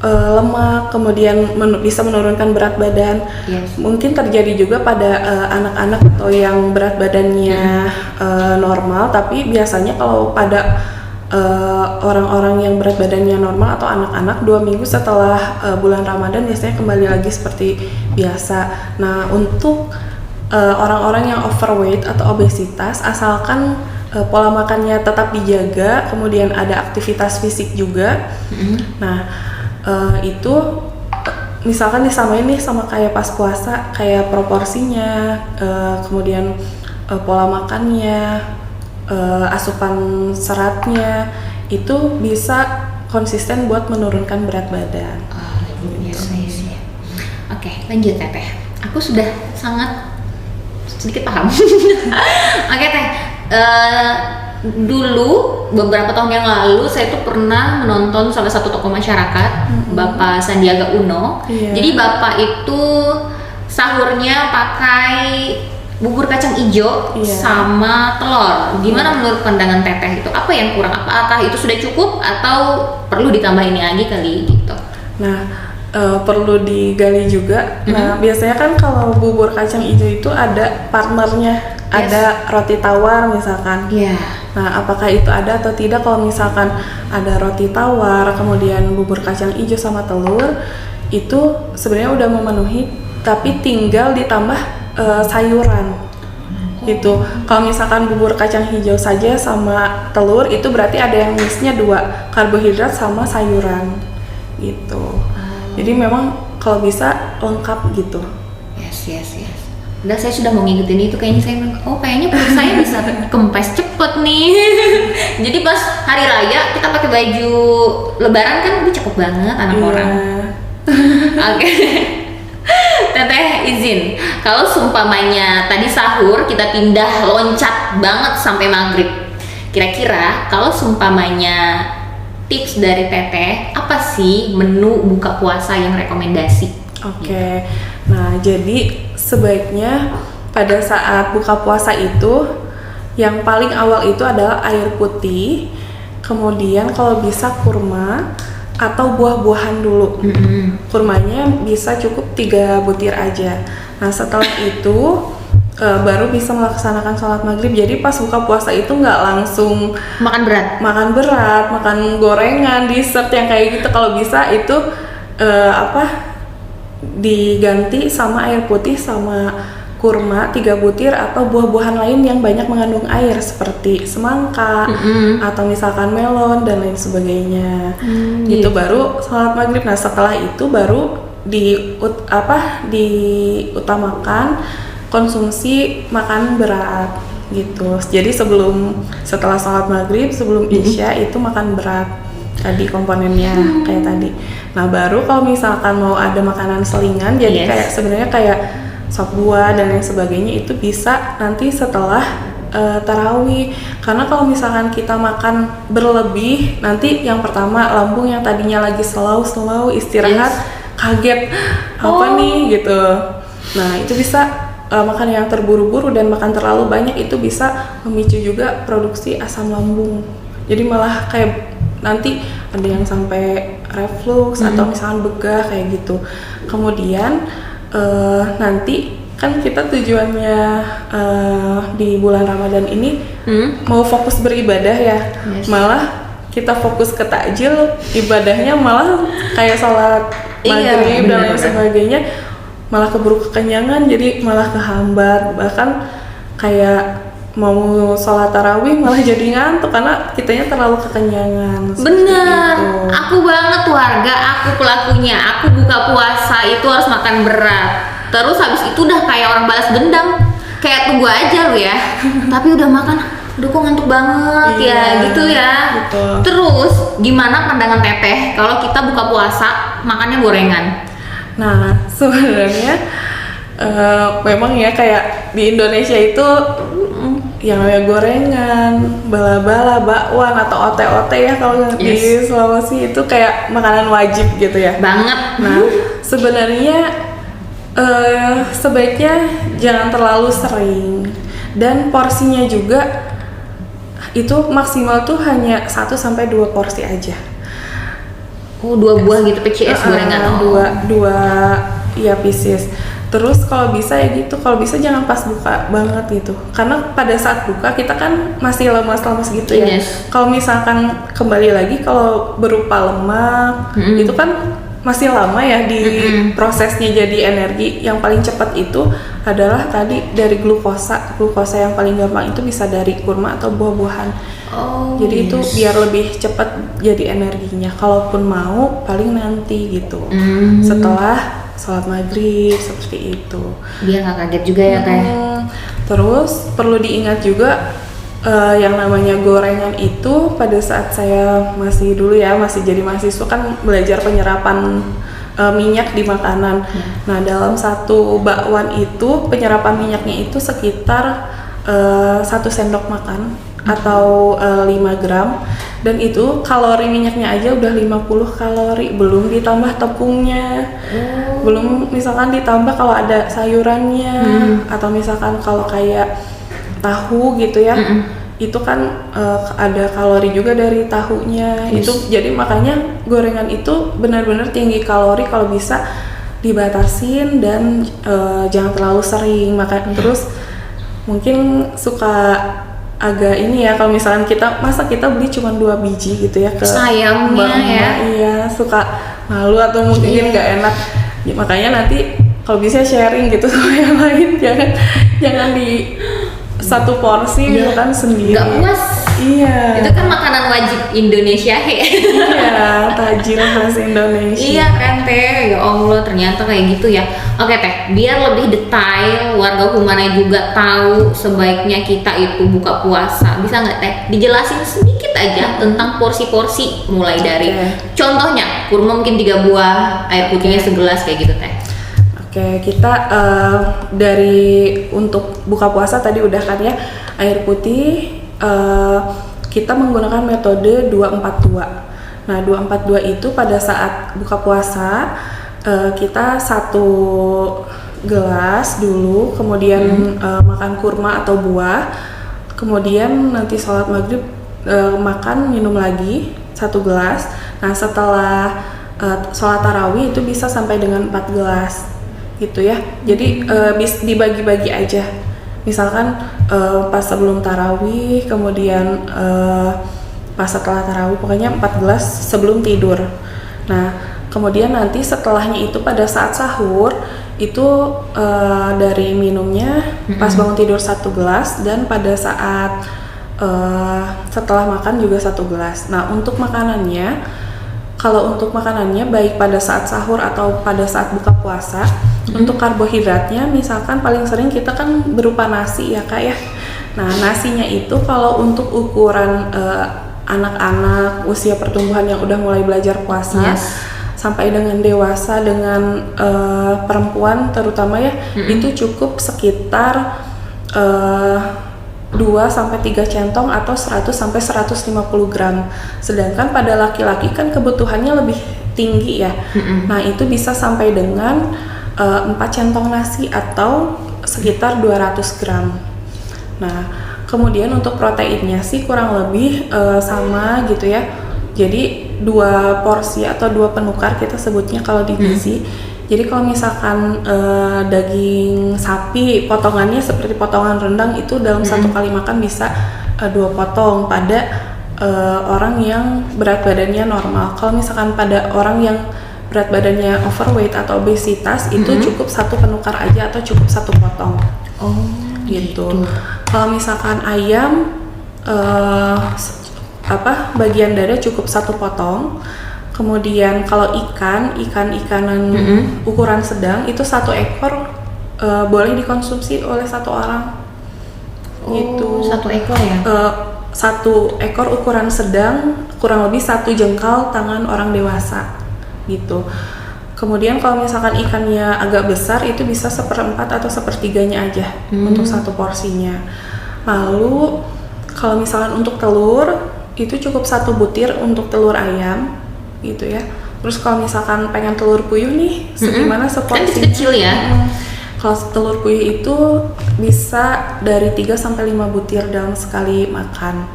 Speaker 1: lemak, kemudian bisa menurunkan berat badan. Mungkin terjadi juga pada anak-anak atau yang berat badannya normal, tapi biasanya kalau pada orang-orang yang berat badannya normal atau anak-anak 2 minggu setelah bulan Ramadan biasanya kembali lagi seperti biasa. Nah, untuk orang-orang yang overweight atau obesitas, asalkan pola makannya tetap dijaga, kemudian ada aktivitas fisik juga. Nah, itu misalkan disamain nih sama kayak pas puasa, kayak proporsinya, kemudian pola makannya, asupan seratnya itu bisa konsisten buat menurunkan berat badan.
Speaker 2: Yes. Oke, lanjut Teteh. Aku sudah sangat sedikit paham. Oke Teh, dulu beberapa tahun yang lalu saya tuh pernah menonton salah satu tokoh masyarakat, Bapak Sandiaga Uno. Jadi Bapak itu sahurnya pakai bubur kacang ijo sama telur. Gimana menurut pandangan Teteh itu? Apa yang kurang? Apakah itu sudah cukup atau perlu ditambah ini lagi kali gitu?
Speaker 1: Nah, perlu digali juga. Nah, biasanya kan kalau bubur kacang ijo itu ada partnernya, ada roti tawar misalkan. Nah, apakah itu ada atau tidak? Kalau misalkan ada roti tawar, kemudian bubur kacang ijo sama telur, itu sebenarnya udah memenuhi, tapi tinggal ditambah sayuran gitu. Kalau misalkan bubur kacang hijau saja sama telur, itu berarti ada yang mixnya 2, karbohidrat sama sayuran gitu. Jadi memang kalau bisa lengkap gitu.
Speaker 2: Yes. Udah, saya sudah mau ngikutin itu, kayaknya perut saya bisa kempes cepet nih. Jadi pas hari raya kita pakai baju lebaran kan, cakep banget anak orang. Oke. Teteh izin, kalau seumpamanya tadi sahur kita pindah loncat banget sampai maghrib, kira-kira kalau seumpamanya tips dari Teteh, apa sih menu buka puasa yang rekomendasi?
Speaker 1: Oke. Nah, jadi sebaiknya pada saat buka puasa itu yang paling awal itu adalah air putih, kemudian kalau bisa kurma atau buah-buahan dulu. Kurmanya bisa cukup 3 butir aja. Nah, setelah itu baru bisa melaksanakan sholat maghrib. Jadi pas buka puasa itu nggak langsung makan berat, makan gorengan, dessert yang kayak gitu. Kalau bisa itu diganti sama air putih sama kurma 3 butir atau buah-buahan lain yang banyak mengandung air seperti semangka atau misalkan melon dan lain sebagainya. Itu baru sholat maghrib. Nah, setelah itu baru diutamakan konsumsi makan berat gitu. Jadi setelah sholat maghrib, sebelum isya itu makan berat tadi komponennya kayak tadi. Nah, baru kalau misalkan mau ada makanan selingan, jadi kayak sebenarnya kayak sop buah dan lain sebagainya, itu bisa nanti setelah tarawih. Karena kalau misalkan kita makan berlebih, nanti yang pertama lambung yang tadinya lagi slow istirahat kaget apa nih gitu. Nah, itu bisa makan yang terburu-buru dan makan terlalu banyak itu bisa memicu juga produksi asam lambung. Jadi malah kayak nanti ada yang sampai reflux atau misalkan begah kayak gitu. Kemudian nanti kan kita tujuannya di bulan Ramadan ini mau fokus beribadah ya.
Speaker 2: Yes.
Speaker 1: Malah kita fokus ke takjil, ibadahnya malah kayak sholat
Speaker 2: Iya,
Speaker 1: maghrib dan lain
Speaker 2: bener-bener.
Speaker 1: sebagainya, malah keburu kekenyangan, jadi malah kehambat. Bahkan kayak mau sholat tarawih malah jadi ngantuk karena kitanya terlalu kekenyangan. Seperti
Speaker 2: Bener,
Speaker 1: itu.
Speaker 2: aku banget warga, aku pelakunya. Aku buka puasa itu harus makan berat. Terus habis itu udah kayak orang balas dendam. Kayak tunggu aja lu ya. Tapi udah makan, udah kok ngantuk banget ya,
Speaker 1: Iya,
Speaker 2: gitu ya.
Speaker 1: betul.
Speaker 2: Terus gimana pandangan Teteh kalau kita buka puasa makannya gorengan?
Speaker 1: Nah, sebenarnya memang ya kayak di Indonesia itu yang namanya gorengan, bala-bala, bakwan atau ote-ote ya kalau di
Speaker 2: Yes.
Speaker 1: Sulawesi itu kayak makanan wajib gitu ya.
Speaker 2: Banget.
Speaker 1: Nah, sebenarnya sebaiknya jangan terlalu sering dan porsinya juga itu maksimal tuh hanya 1-2 porsi aja.
Speaker 2: Oh, 2 buah gitu PCS gorengan. Oh.
Speaker 1: dua ya pieces. Terus kalau bisa ya gitu, kalau bisa jangan pas buka banget gitu, karena pada saat buka kita kan masih lemas-lemas gitu ya.
Speaker 2: Yes.
Speaker 1: Kalau misalkan kembali lagi kalau berupa lemak itu kan masih lama ya di prosesnya jadi energi. Yang paling cepat itu adalah tadi dari glukosa yang paling gampang itu bisa dari kurma atau buah-buahan.
Speaker 2: Oh,
Speaker 1: Jadi itu
Speaker 2: yes.
Speaker 1: biar lebih cepat jadi energinya. Kalaupun mau paling nanti gitu.
Speaker 2: Hmm.
Speaker 1: Setelah sholat maghrib seperti itu.
Speaker 2: Biar nggak kaget juga ya Teh.
Speaker 1: Terus perlu diingat juga yang namanya gorengan itu pada saat saya masih dulu ya masih jadi mahasiswa kan belajar penyerapan minyak di makanan. Nah dalam satu bakwan itu penyerapan minyaknya itu sekitar 1 sendok makan atau 5 gram, dan itu kalori minyaknya aja udah 50 kalori, belum ditambah tepungnya, belum misalkan ditambah kalau ada sayurannya atau misalkan kalau kayak tahu gitu ya, itu kan ada kalori juga dari tahunya.
Speaker 2: Yes.
Speaker 1: Itu jadi makanya gorengan itu benar-benar tinggi kalori, kalau bisa dibatasin dan jangan terlalu sering makan. Terus mungkin suka agak ini ya kalau misalkan masa kita beli cuma 2 biji gitu ya ke
Speaker 2: Sayangnya
Speaker 1: mbak-mbak,
Speaker 2: ya.
Speaker 1: iya suka malu atau mungkin nggak enak ya, makanya nanti kalau bisa sharing gitu sama yang lain, jangan di satu porsi gitu kan sendiri.
Speaker 2: Nggak puas.
Speaker 1: Iya.
Speaker 2: Itu kan makanan wajib Indonesia he.
Speaker 1: Iya, tajil khas Indonesia.
Speaker 2: Iya kan Teh, ya Allah ternyata kayak gitu ya. Oke Teh, biar lebih detail warga Humana juga tahu sebaiknya kita itu buka puasa. Bisa nggak Teh dijelasin sedikit aja tentang porsi-porsi, mulai dari contohnya kurma mungkin 3 buah, air putihnya segelas kayak gitu Teh.
Speaker 1: Oke, kita dari untuk buka puasa tadi udah kan ya, air putih kita menggunakan metode 242. Nah, 242 itu pada saat buka puasa kita 1 gelas dulu, kemudian makan kurma atau buah, kemudian nanti sholat maghrib makan minum lagi 1 gelas. Nah, setelah sholat tarawih itu bisa sampai dengan 4 gelas gitu ya. Jadi dibagi-bagi aja. Misalkan pas sebelum tarawih, kemudian pas setelah tarawih, pokoknya 4 gelas sebelum tidur. Nah, kemudian nanti setelahnya itu pada saat sahur itu dari minumnya pas bangun tidur 1 gelas, dan pada saat setelah makan juga 1 gelas. Nah, untuk makanannya, kalau untuk makanannya baik pada saat sahur atau pada saat buka puasa, untuk karbohidratnya misalkan paling sering kita kan berupa nasi ya Kak ya. Nah, nasinya itu kalau untuk ukuran anak-anak usia pertumbuhan yang udah mulai belajar puasa, sampai dengan dewasa, dengan perempuan terutama ya, itu cukup sekitar 2-3 centong atau 100-150 gram. Sedangkan pada laki-laki kan kebutuhannya lebih tinggi ya. Nah, itu bisa sampai dengan 4 centong nasi atau sekitar 200 gram. Nah, kemudian untuk proteinnya sih kurang lebih sama gitu ya. Jadi 2 porsi atau 2 penukar kita sebutnya kalau di gizi Jadi kalau misalkan daging sapi potongannya seperti potongan rendang itu dalam satu kali makan bisa 2 potong pada orang yang berat badannya normal. Kalau misalkan pada orang yang berat badannya overweight atau obesitas itu cukup 1 penukar aja atau cukup 1 potong.
Speaker 2: Oh,
Speaker 1: Gitu. Kalau misalkan ayam bagian dada cukup 1 potong. Kemudian kalau ikanan ukuran sedang itu 1 ekor boleh dikonsumsi oleh 1 orang. Gitu.
Speaker 2: 1 ekor ya?
Speaker 1: 1 ekor ukuran sedang kurang lebih 1 jengkal tangan orang dewasa gitu. Kemudian kalau misalkan ikannya agak besar itu bisa 1/4 atau 1/3-nya aja untuk 1 porsinya. Lalu kalau misalkan untuk telur itu cukup 1 butir untuk telur ayam gitu ya. Terus kalau misalkan pengen telur puyuh nih segimana seporsinya?
Speaker 2: Kan kecil ya.
Speaker 1: Kalau telur puyuh itu bisa dari 3 sampai 5 butir dalam sekali makan.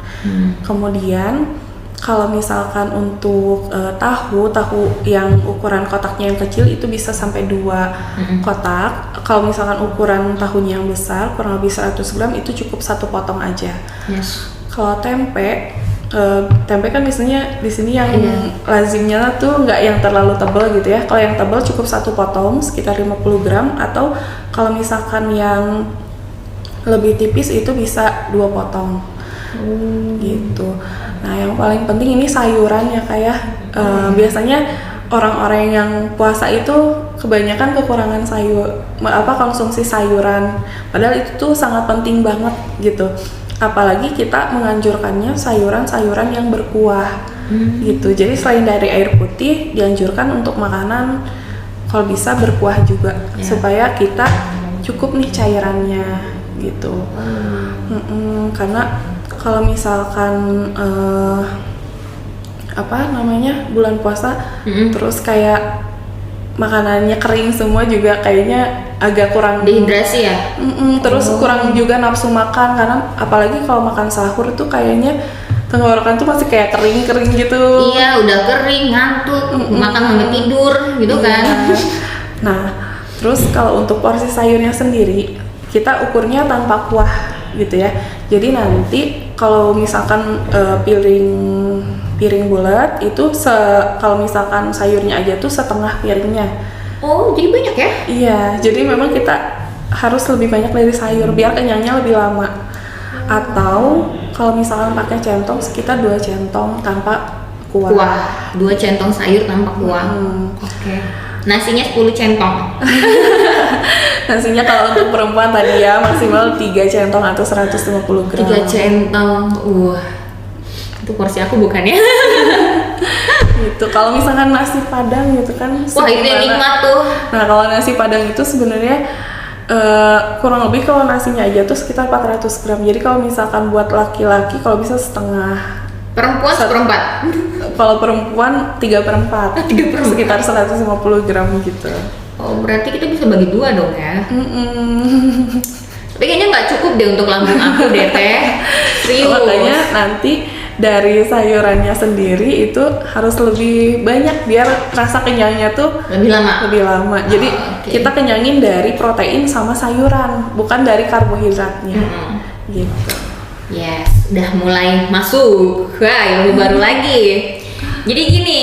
Speaker 1: Kemudian kalau misalkan untuk tahu yang ukuran kotaknya yang kecil itu bisa sampai 2 kotak. Kalau misalkan ukuran tahunya yang besar kurang lebih 100 gram itu cukup 1 potong aja.
Speaker 2: Yes.
Speaker 1: Kalau tempe kan biasanya di sini yang lazimnya tuh nggak yang terlalu tebal gitu ya. Kalau yang tebal cukup 1 potong sekitar 50 gram atau kalau misalkan yang lebih tipis itu bisa 2 potong. Gitu. Nah, yang paling penting ini sayuran ya kayak biasanya orang-orang yang puasa itu kebanyakan kekurangan konsumsi sayuran. Padahal itu tuh sangat penting banget gitu. Apalagi kita menganjurkannya sayuran-sayuran yang berkuah gitu. Jadi selain dari air putih dianjurkan untuk makanan kalau bisa berkuah juga supaya kita cukup nih cairannya gitu. Karena kalau misalkan bulan puasa terus kayak makanannya kering semua juga kayaknya agak kurang
Speaker 2: Dehidrasi ya?
Speaker 1: Terus kurang juga nafsu makan karena apalagi kalau makan sahur tuh kayaknya tenggorokan tuh masih kayak kering-kering gitu.
Speaker 2: Iya, udah kering, ngantuk, makan sampai tidur gitu kan.
Speaker 1: Nah, terus kalau untuk porsi sayurnya sendiri kita ukurnya tanpa kuah gitu ya. Jadi nanti kalau misalkan piring bulat itu kalau misalkan sayurnya aja tuh setengah piringnya.
Speaker 2: Oh, jadi banyak ya?
Speaker 1: Iya, jadi memang kita harus lebih banyak dari sayur biar kenyangnya lebih lama. Atau kalau misalkan pakai centong sekitar 2 centong tanpa kuah.
Speaker 2: 2 centong sayur tanpa kuah. Oke. Nasinya 10 centong.
Speaker 1: Nasinya kalau untuk perempuan tadi ya maksimal 3 centong atau 150 gram.
Speaker 2: 3 centong. Itu porsi aku bukan ya?
Speaker 1: Gitu. Kalau misalkan nasi padang gitu kan.
Speaker 2: Wah, itu yang nikmat tuh.
Speaker 1: Nah, kalau nasi padang itu sebenarnya kurang lebih kalau nasinya aja tuh sekitar 400 gram. Jadi kalau misalkan buat laki-laki kalau bisa setengah.
Speaker 2: Perempuan 1/4.
Speaker 1: Kalau perempuan 3/4. Sekitar 150 gram gitu.
Speaker 2: Oh, berarti kita bisa bagi 2 dong ya? Tapi kayaknya nggak cukup deh untuk lambung aku deh teh. Serius.
Speaker 1: Makanya nanti dari sayurannya sendiri itu harus lebih banyak biar rasa kenyangnya tuh
Speaker 2: lebih lama.
Speaker 1: Jadi kita kenyangin dari protein sama sayuran, bukan dari karbohidratnya. Gitu.
Speaker 2: Yes, udah mulai masuk. Wah, ilmu baru lagi. Jadi gini,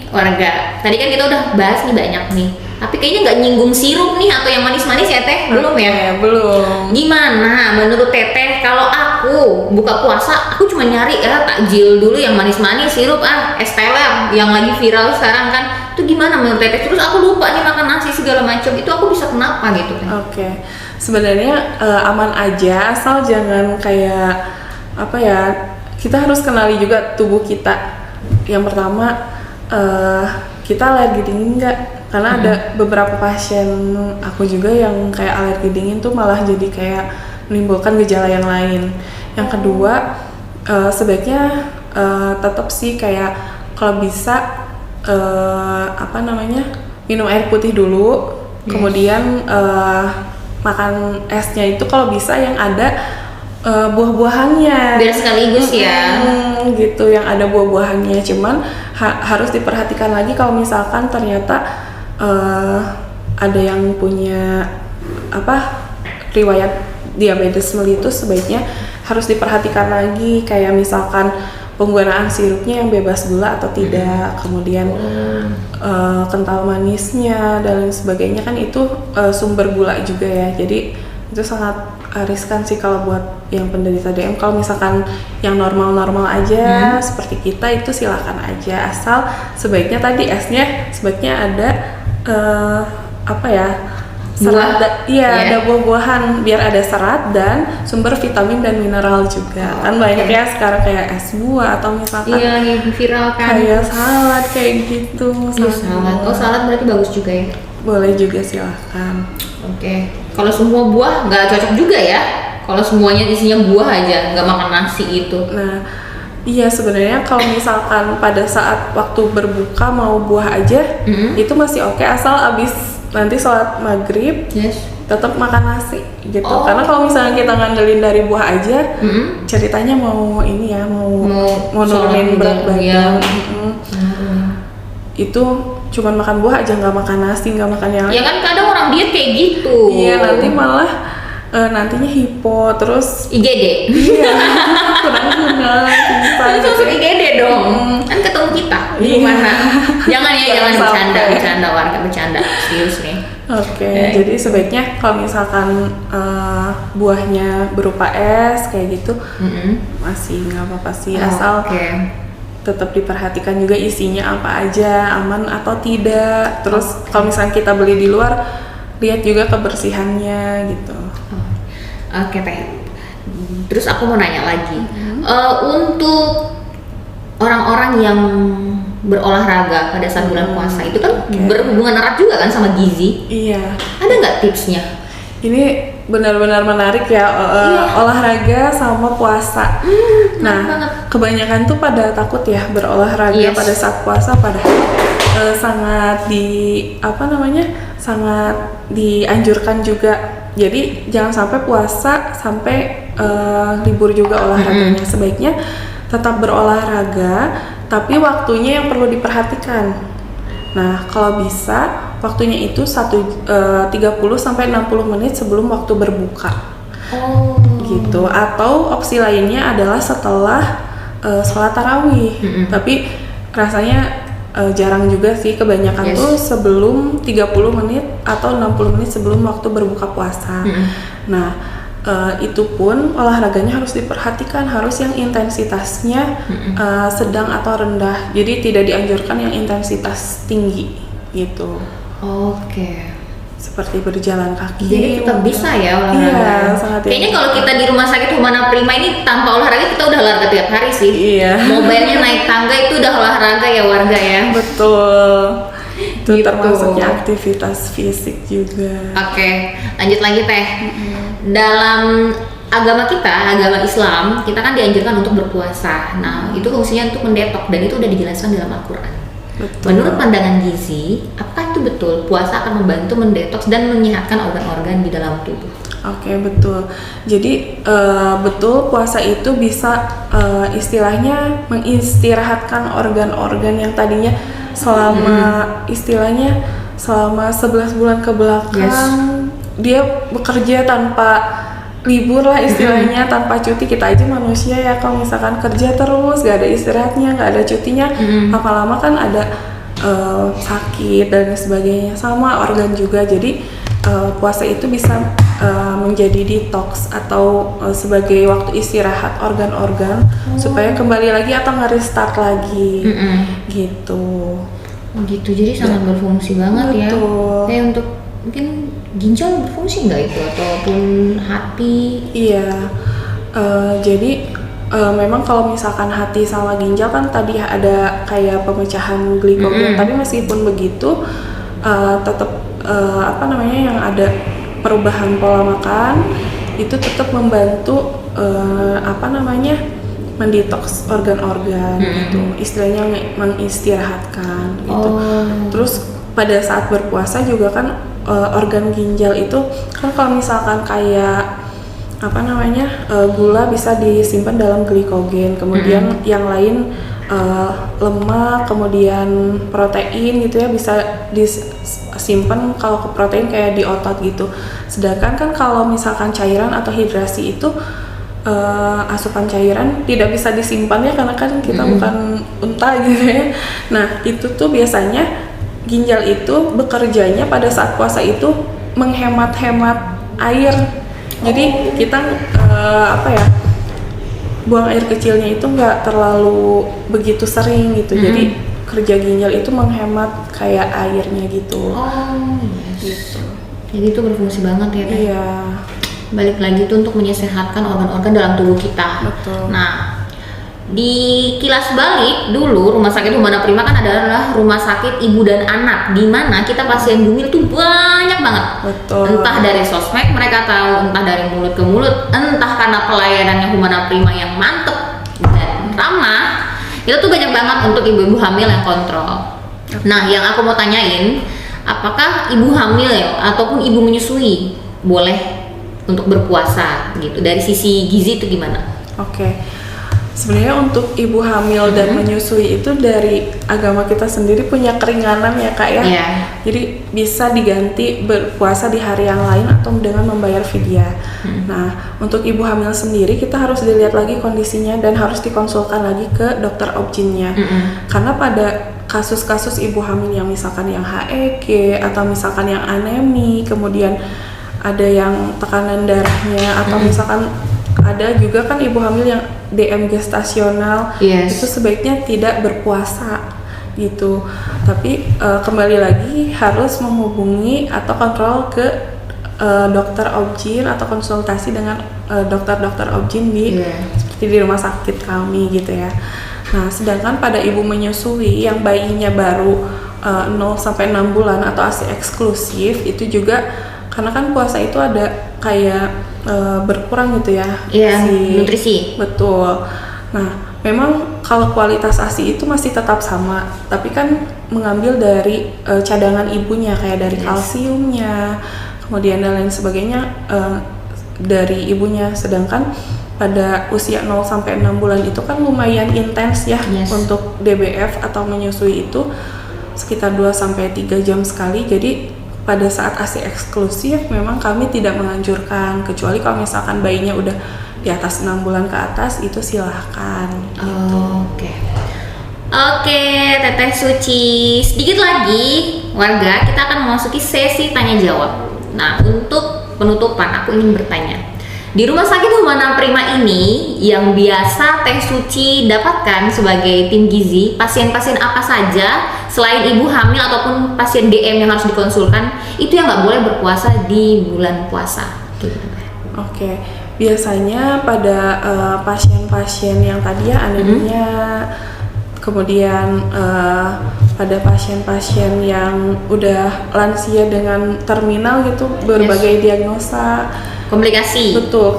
Speaker 2: warga. Tadi kan kita udah bahas nih banyak nih. Tapi kayaknya nggak nyinggung sirup nih atau yang manis-manis ya teh? Belum ya?
Speaker 1: Belum.
Speaker 2: Gimana menurut teteh kalau aku buka puasa aku cuma nyari takjil dulu yang manis-manis, sirup es teler yang lagi viral sekarang kan, itu gimana menurut teteh? Terus aku lupa nih makan nasi segala macam, itu aku bisa kenapa gitu kan?
Speaker 1: Oke. Sebenarnya aman aja asal jangan kayak kita harus kenali juga tubuh kita. Yang pertama kita alergi dingin nggak? Karena ada beberapa pasien aku juga yang kayak alergi dingin tuh malah jadi kayak menimbulkan gejala yang lain. Yang kedua sebaiknya tetap sih kayak kalau bisa minum air putih dulu, kemudian makan esnya itu kalau bisa yang ada buah-buahannya.
Speaker 2: Biar sekaligus ya.
Speaker 1: Gitu, yang ada buah-buahannya. Cuman harus diperhatikan lagi kalau misalkan ternyata ada yang punya riwayat diabetes mellitus, sebaiknya harus diperhatikan lagi, kayak misalkan penggunaan sirupnya yang bebas gula atau tidak, kemudian kental manisnya dan lain sebagainya, kan itu sumber gula juga ya. Jadi itu sangat riskan sih kalau buat yang penderita DM. Kalau misalkan yang normal-normal aja seperti kita, itu silakan aja, asal sebaiknya tadi esnya sebaiknya ada serat, ada buah-buahan biar ada serat dan sumber vitamin dan mineral juga. Kan banyak ya sekarang kayak es buah atau misalkan
Speaker 2: yang viral kan
Speaker 1: kayak salad kayak gitu.
Speaker 2: Salad. Salad berarti bagus juga ya?
Speaker 1: Boleh juga, silahkan.
Speaker 2: Oke. Kalau semua buah nggak cocok juga ya? Kalau semuanya isinya buah aja, nggak makan nasi itu.
Speaker 1: Nah, iya sebenarnya kalau misalkan pada saat waktu berbuka mau buah aja, itu masih oke, asal abis nanti sholat maghrib tetap makan nasi gitu. Karena kalau misalnya kita ngandelin dari buah aja, ceritanya mau ini ya, mau nurunin berat badan, itu cuman makan buah aja, nggak makan nasi, nggak makan yang
Speaker 2: ya kan kadang orang diet kayak gitu.
Speaker 1: Iya, nanti malah nantinya hipo, terus
Speaker 2: IGD.
Speaker 1: Iya, kurang guna,
Speaker 2: Terus masuk IGD dong. Kan ketemu kita di mana. Jangan bercanda warga, bercanda. Serius nih.
Speaker 1: Oke. Jadi sebaiknya kalau misalkan buahnya berupa es kayak gitu, masih nggak apa-apa sih, asal tetap diperhatikan juga isinya apa aja, aman atau tidak. Terus kalau misalnya kita beli di luar, lihat juga kebersihannya gitu.
Speaker 2: Oke Teh. Terus aku mau nanya lagi, untuk orang-orang yang berolahraga pada saat bulan puasa itu kan berhubungan erat juga kan sama gizi.
Speaker 1: Iya.
Speaker 2: Ada nggak tipsnya?
Speaker 1: Ini benar-benar menarik ya, olahraga sama puasa. Nah, kebanyakan tuh pada takut ya berolahraga pada saat puasa, padahal sangat sangat dianjurkan juga. Jadi jangan sampai puasa sampai libur juga olahraganya. Sebaiknya tetap berolahraga, tapi waktunya yang perlu diperhatikan. Nah, kalau bisa waktunya itu 30 sampai 60 menit sebelum waktu berbuka. Gitu. Atau opsi lainnya adalah setelah sholat tarawih. Tapi rasanya jarang juga sih, kebanyakan tuh sebelum 30 menit atau 60 menit sebelum waktu berbuka puasa. Nah, itu pun olahraganya harus diperhatikan, harus yang intensitasnya sedang atau rendah. Jadi tidak dianjurkan yang intensitas tinggi gitu. Seperti berjalan kaki.
Speaker 2: Jadi tetap bisa ya olahraga.
Speaker 1: Iya, sangat.
Speaker 2: Kayaknya kalau kita di rumah sakit Humana Prima ini tanpa olahraga kita udah olahraga tiap hari sih.
Speaker 1: Iya.
Speaker 2: Mobilnya naik tangga itu udah olahraga ya warga ya.
Speaker 1: Betul. Itu
Speaker 2: Gitu.
Speaker 1: termasuknya aktivitas fisik juga.
Speaker 2: Oke, lanjut lagi Teh. Dalam agama kita, agama Islam, kita kan dianjurkan untuk berpuasa. Nah, itu fungsinya untuk mendetok dan itu udah dijelaskan dalam Al-Qur'an.
Speaker 1: Betul.
Speaker 2: Menurut pandangan gizi, apakah itu betul puasa akan membantu mendetoks dan menyehatkan organ-organ di dalam tubuh?
Speaker 1: Oke, betul. Jadi betul puasa itu bisa istilahnya mengistirahatkan organ-organ yang tadinya selama istilahnya selama 11 bulan ke belakang dia bekerja tanpa libur lah istilahnya, tanpa cuti. Kita aja manusia ya, kalau misalkan kerja terus gak ada istirahatnya, gak ada cutinya, lama-lama kan ada sakit dan sebagainya, sama organ juga. Jadi puasa itu bisa menjadi detox atau sebagai waktu istirahat organ-organ supaya kembali lagi atau nge-restart lagi gitu.
Speaker 2: Gitu, jadi sangat berfungsi banget.
Speaker 1: Betul.
Speaker 2: Ya. Untuk mungkin ginjal berfungsi nggak itu ataupun hati?
Speaker 1: Iya. Jadi memang kalau misalkan hati sama ginjal kan tadi ada kayak pemecahan glikogen, tapi meskipun begitu tetap yang ada perubahan pola makan itu tetap membantu mendetoks organ-organ gitu, istilahnya mengistirahatkan gitu. Terus pada saat berpuasa juga kan organ ginjal itu kan kalau misalkan kayak gula bisa disimpan dalam glikogen, kemudian yang lain lemak, kemudian protein gitu ya bisa disimpan kalau ke protein kayak di otot gitu. Sedangkan kan kalau misalkan cairan atau hidrasi itu asupan cairan tidak bisa disimpan ya karena kan kita bukan unta gitu ya. Nah itu tuh biasanya ginjal itu bekerjanya pada saat puasa itu menghemat-hemat air. Jadi kita buang air kecilnya itu nggak terlalu begitu sering gitu. Jadi kerja ginjal itu menghemat kayak airnya gitu.
Speaker 2: Gitu. Jadi itu berfungsi banget ya Teh?
Speaker 1: Iya.
Speaker 2: Balik lagi tuh untuk menyehatkan organ-organ dalam tubuh kita.
Speaker 1: Betul.
Speaker 2: Nah, di kilas balik dulu Rumah Sakit Humana Prima kan adalah rumah sakit ibu dan anak, di mana kita pasien bumil tuh banyak banget.
Speaker 1: Betul.
Speaker 2: Entah dari sosmed mereka tahu, entah dari mulut ke mulut, entah karena pelayanannya Humana Prima yang mantep dan ramah. Itu tuh banyak banget untuk ibu-ibu hamil yang kontrol. Nah, yang aku mau tanyain, apakah ibu hamil ya ataupun ibu menyusui boleh untuk berpuasa gitu? Dari sisi gizi itu gimana?
Speaker 1: Oke. Sebenarnya untuk ibu hamil dan menyusui itu dari agama kita sendiri punya keringanan ya Kak ya.
Speaker 2: Yeah.
Speaker 1: Jadi bisa diganti berpuasa di hari yang lain atau dengan membayar fidyah. Nah, untuk ibu hamil sendiri kita harus dilihat lagi kondisinya dan harus dikonsulkan lagi ke dokter obgynnya. Karena pada kasus-kasus ibu hamil yang misalkan yang HEG atau misalkan yang anemi, kemudian ada yang tekanan darahnya atau misalkan ada juga kan ibu hamil yang DM gestasional, itu sebaiknya tidak berpuasa gitu. Tapi kembali lagi harus menghubungi atau kontrol ke dokter obgyn atau konsultasi dengan dokter-dokter obgyn seperti di rumah sakit kami gitu ya. Nah, sedangkan pada ibu menyusui yang bayinya baru 0 sampai 6 bulan atau ASI eksklusif itu juga karena kan puasa itu ada kayak berkurang gitu ya,
Speaker 2: nutrisi.
Speaker 1: Betul. Nah, memang kalau kualitas ASI itu masih tetap sama, tapi kan mengambil dari cadangan ibunya kayak dari kalsiumnya, kemudian dan lain sebagainya dari ibunya. Sedangkan pada usia 0 sampai 6 bulan itu kan lumayan intens ya untuk DBF atau menyusui itu sekitar 2 sampai 3 jam sekali. Jadi pada saat ASI eksklusif memang kami tidak menganjurkan, kecuali kalau misalkan bayinya udah di atas 6 bulan ke atas itu silahkan gitu.
Speaker 2: Oke, Teteh Suci, sedikit lagi warga kita akan memasuki sesi tanya jawab. Nah, untuk penutupan aku ingin bertanya, di Rumah Sakit Humana Prima ini yang biasa Teh Suci dapatkan sebagai tim gizi, pasien-pasien apa saja selain ibu hamil ataupun pasien DM yang harus dikonsulkan itu yang nggak boleh berpuasa di bulan puasa?
Speaker 1: Oke, biasanya pada pasien-pasien yang tadi ya anemia, kemudian pada pasien-pasien yang udah lansia dengan terminal gitu, berbagai diagnosa, komplikasi. Betul,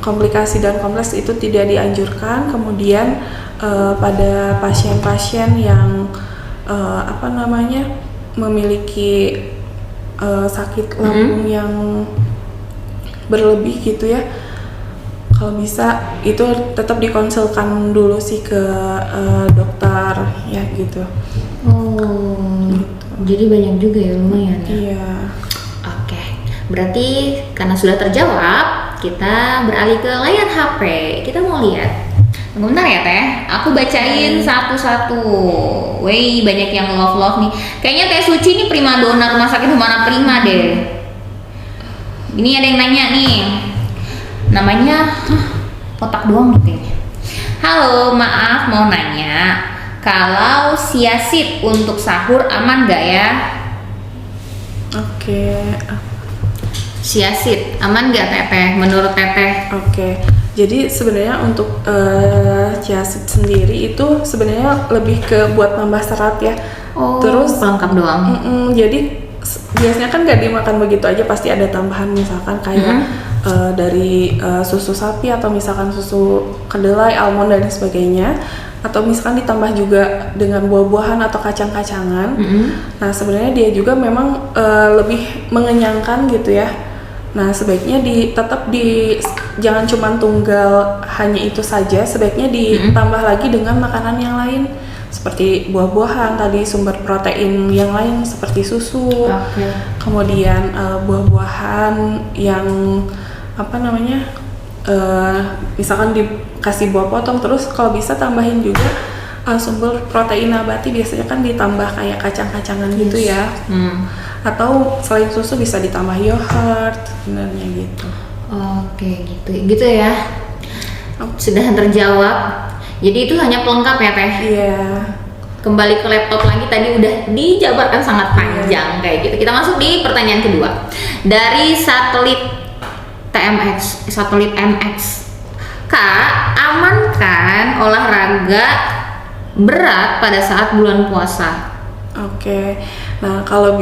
Speaker 1: komplikasi dan kompleks itu tidak dianjurkan. Kemudian pada pasien-pasien yang memiliki sakit lambung yang berlebih gitu ya, kalau bisa itu tetap dikonsulkan dulu sih ke dokter ya gitu.
Speaker 2: Jadi banyak juga ya, lumayan ya.
Speaker 1: Iya.
Speaker 2: Oke, berarti karena sudah terjawab, kita beralih ke layar HP. Kita mau lihat. Bentar ya Teh, aku bacain satu-satu. Wey, banyak yang love nih. Kayaknya Teh Suci ini primadona Rumah Sakit Humana Prima deh. Ini ada yang nanya nih. Namanya otak doang nih kayaknya. Halo, maaf mau nanya, kalau siasit untuk sahur aman gak ya?
Speaker 1: Oke.
Speaker 2: Siasit aman gak Teteh menurut Teteh?
Speaker 1: Oke. Jadi sebenarnya untuk siasit sendiri itu sebenarnya lebih ke buat nambah serat ya. Terus
Speaker 2: pelengkap doang.
Speaker 1: Jadi biasanya kan nggak dimakan begitu aja, pasti ada tambahan misalkan kayak dari susu sapi atau misalkan susu kedelai, almond dan sebagainya, atau misalkan ditambah juga dengan buah-buahan atau kacang-kacangan. Nah sebenarnya dia juga memang lebih mengenyangkan gitu ya. Nah, sebaiknya jangan cuma tunggal hanya itu saja, sebaiknya ditambah lagi dengan makanan yang lain seperti buah-buahan tadi, sumber protein yang lain seperti susu. Kemudian buah-buahan yang misalkan dikasih buah potong, terus kalau bisa tambahin juga sumber protein nabati, biasanya kan ditambah kayak kacang-kacangan gitu ya. Atau selain susu bisa ditambah yogurt sebenarnya gitu.
Speaker 2: Oke, gitu ya. Sudah terjawab. Jadi itu hanya pelengkap ya Teh?
Speaker 1: Iya.
Speaker 2: Kembali ke laptop lagi, tadi udah dijabarkan sangat panjang kayak gitu. Kita masuk di pertanyaan kedua. Dari satelit MX. Kak, amankan olahraga berat pada saat bulan puasa?
Speaker 1: Oke, nah kalau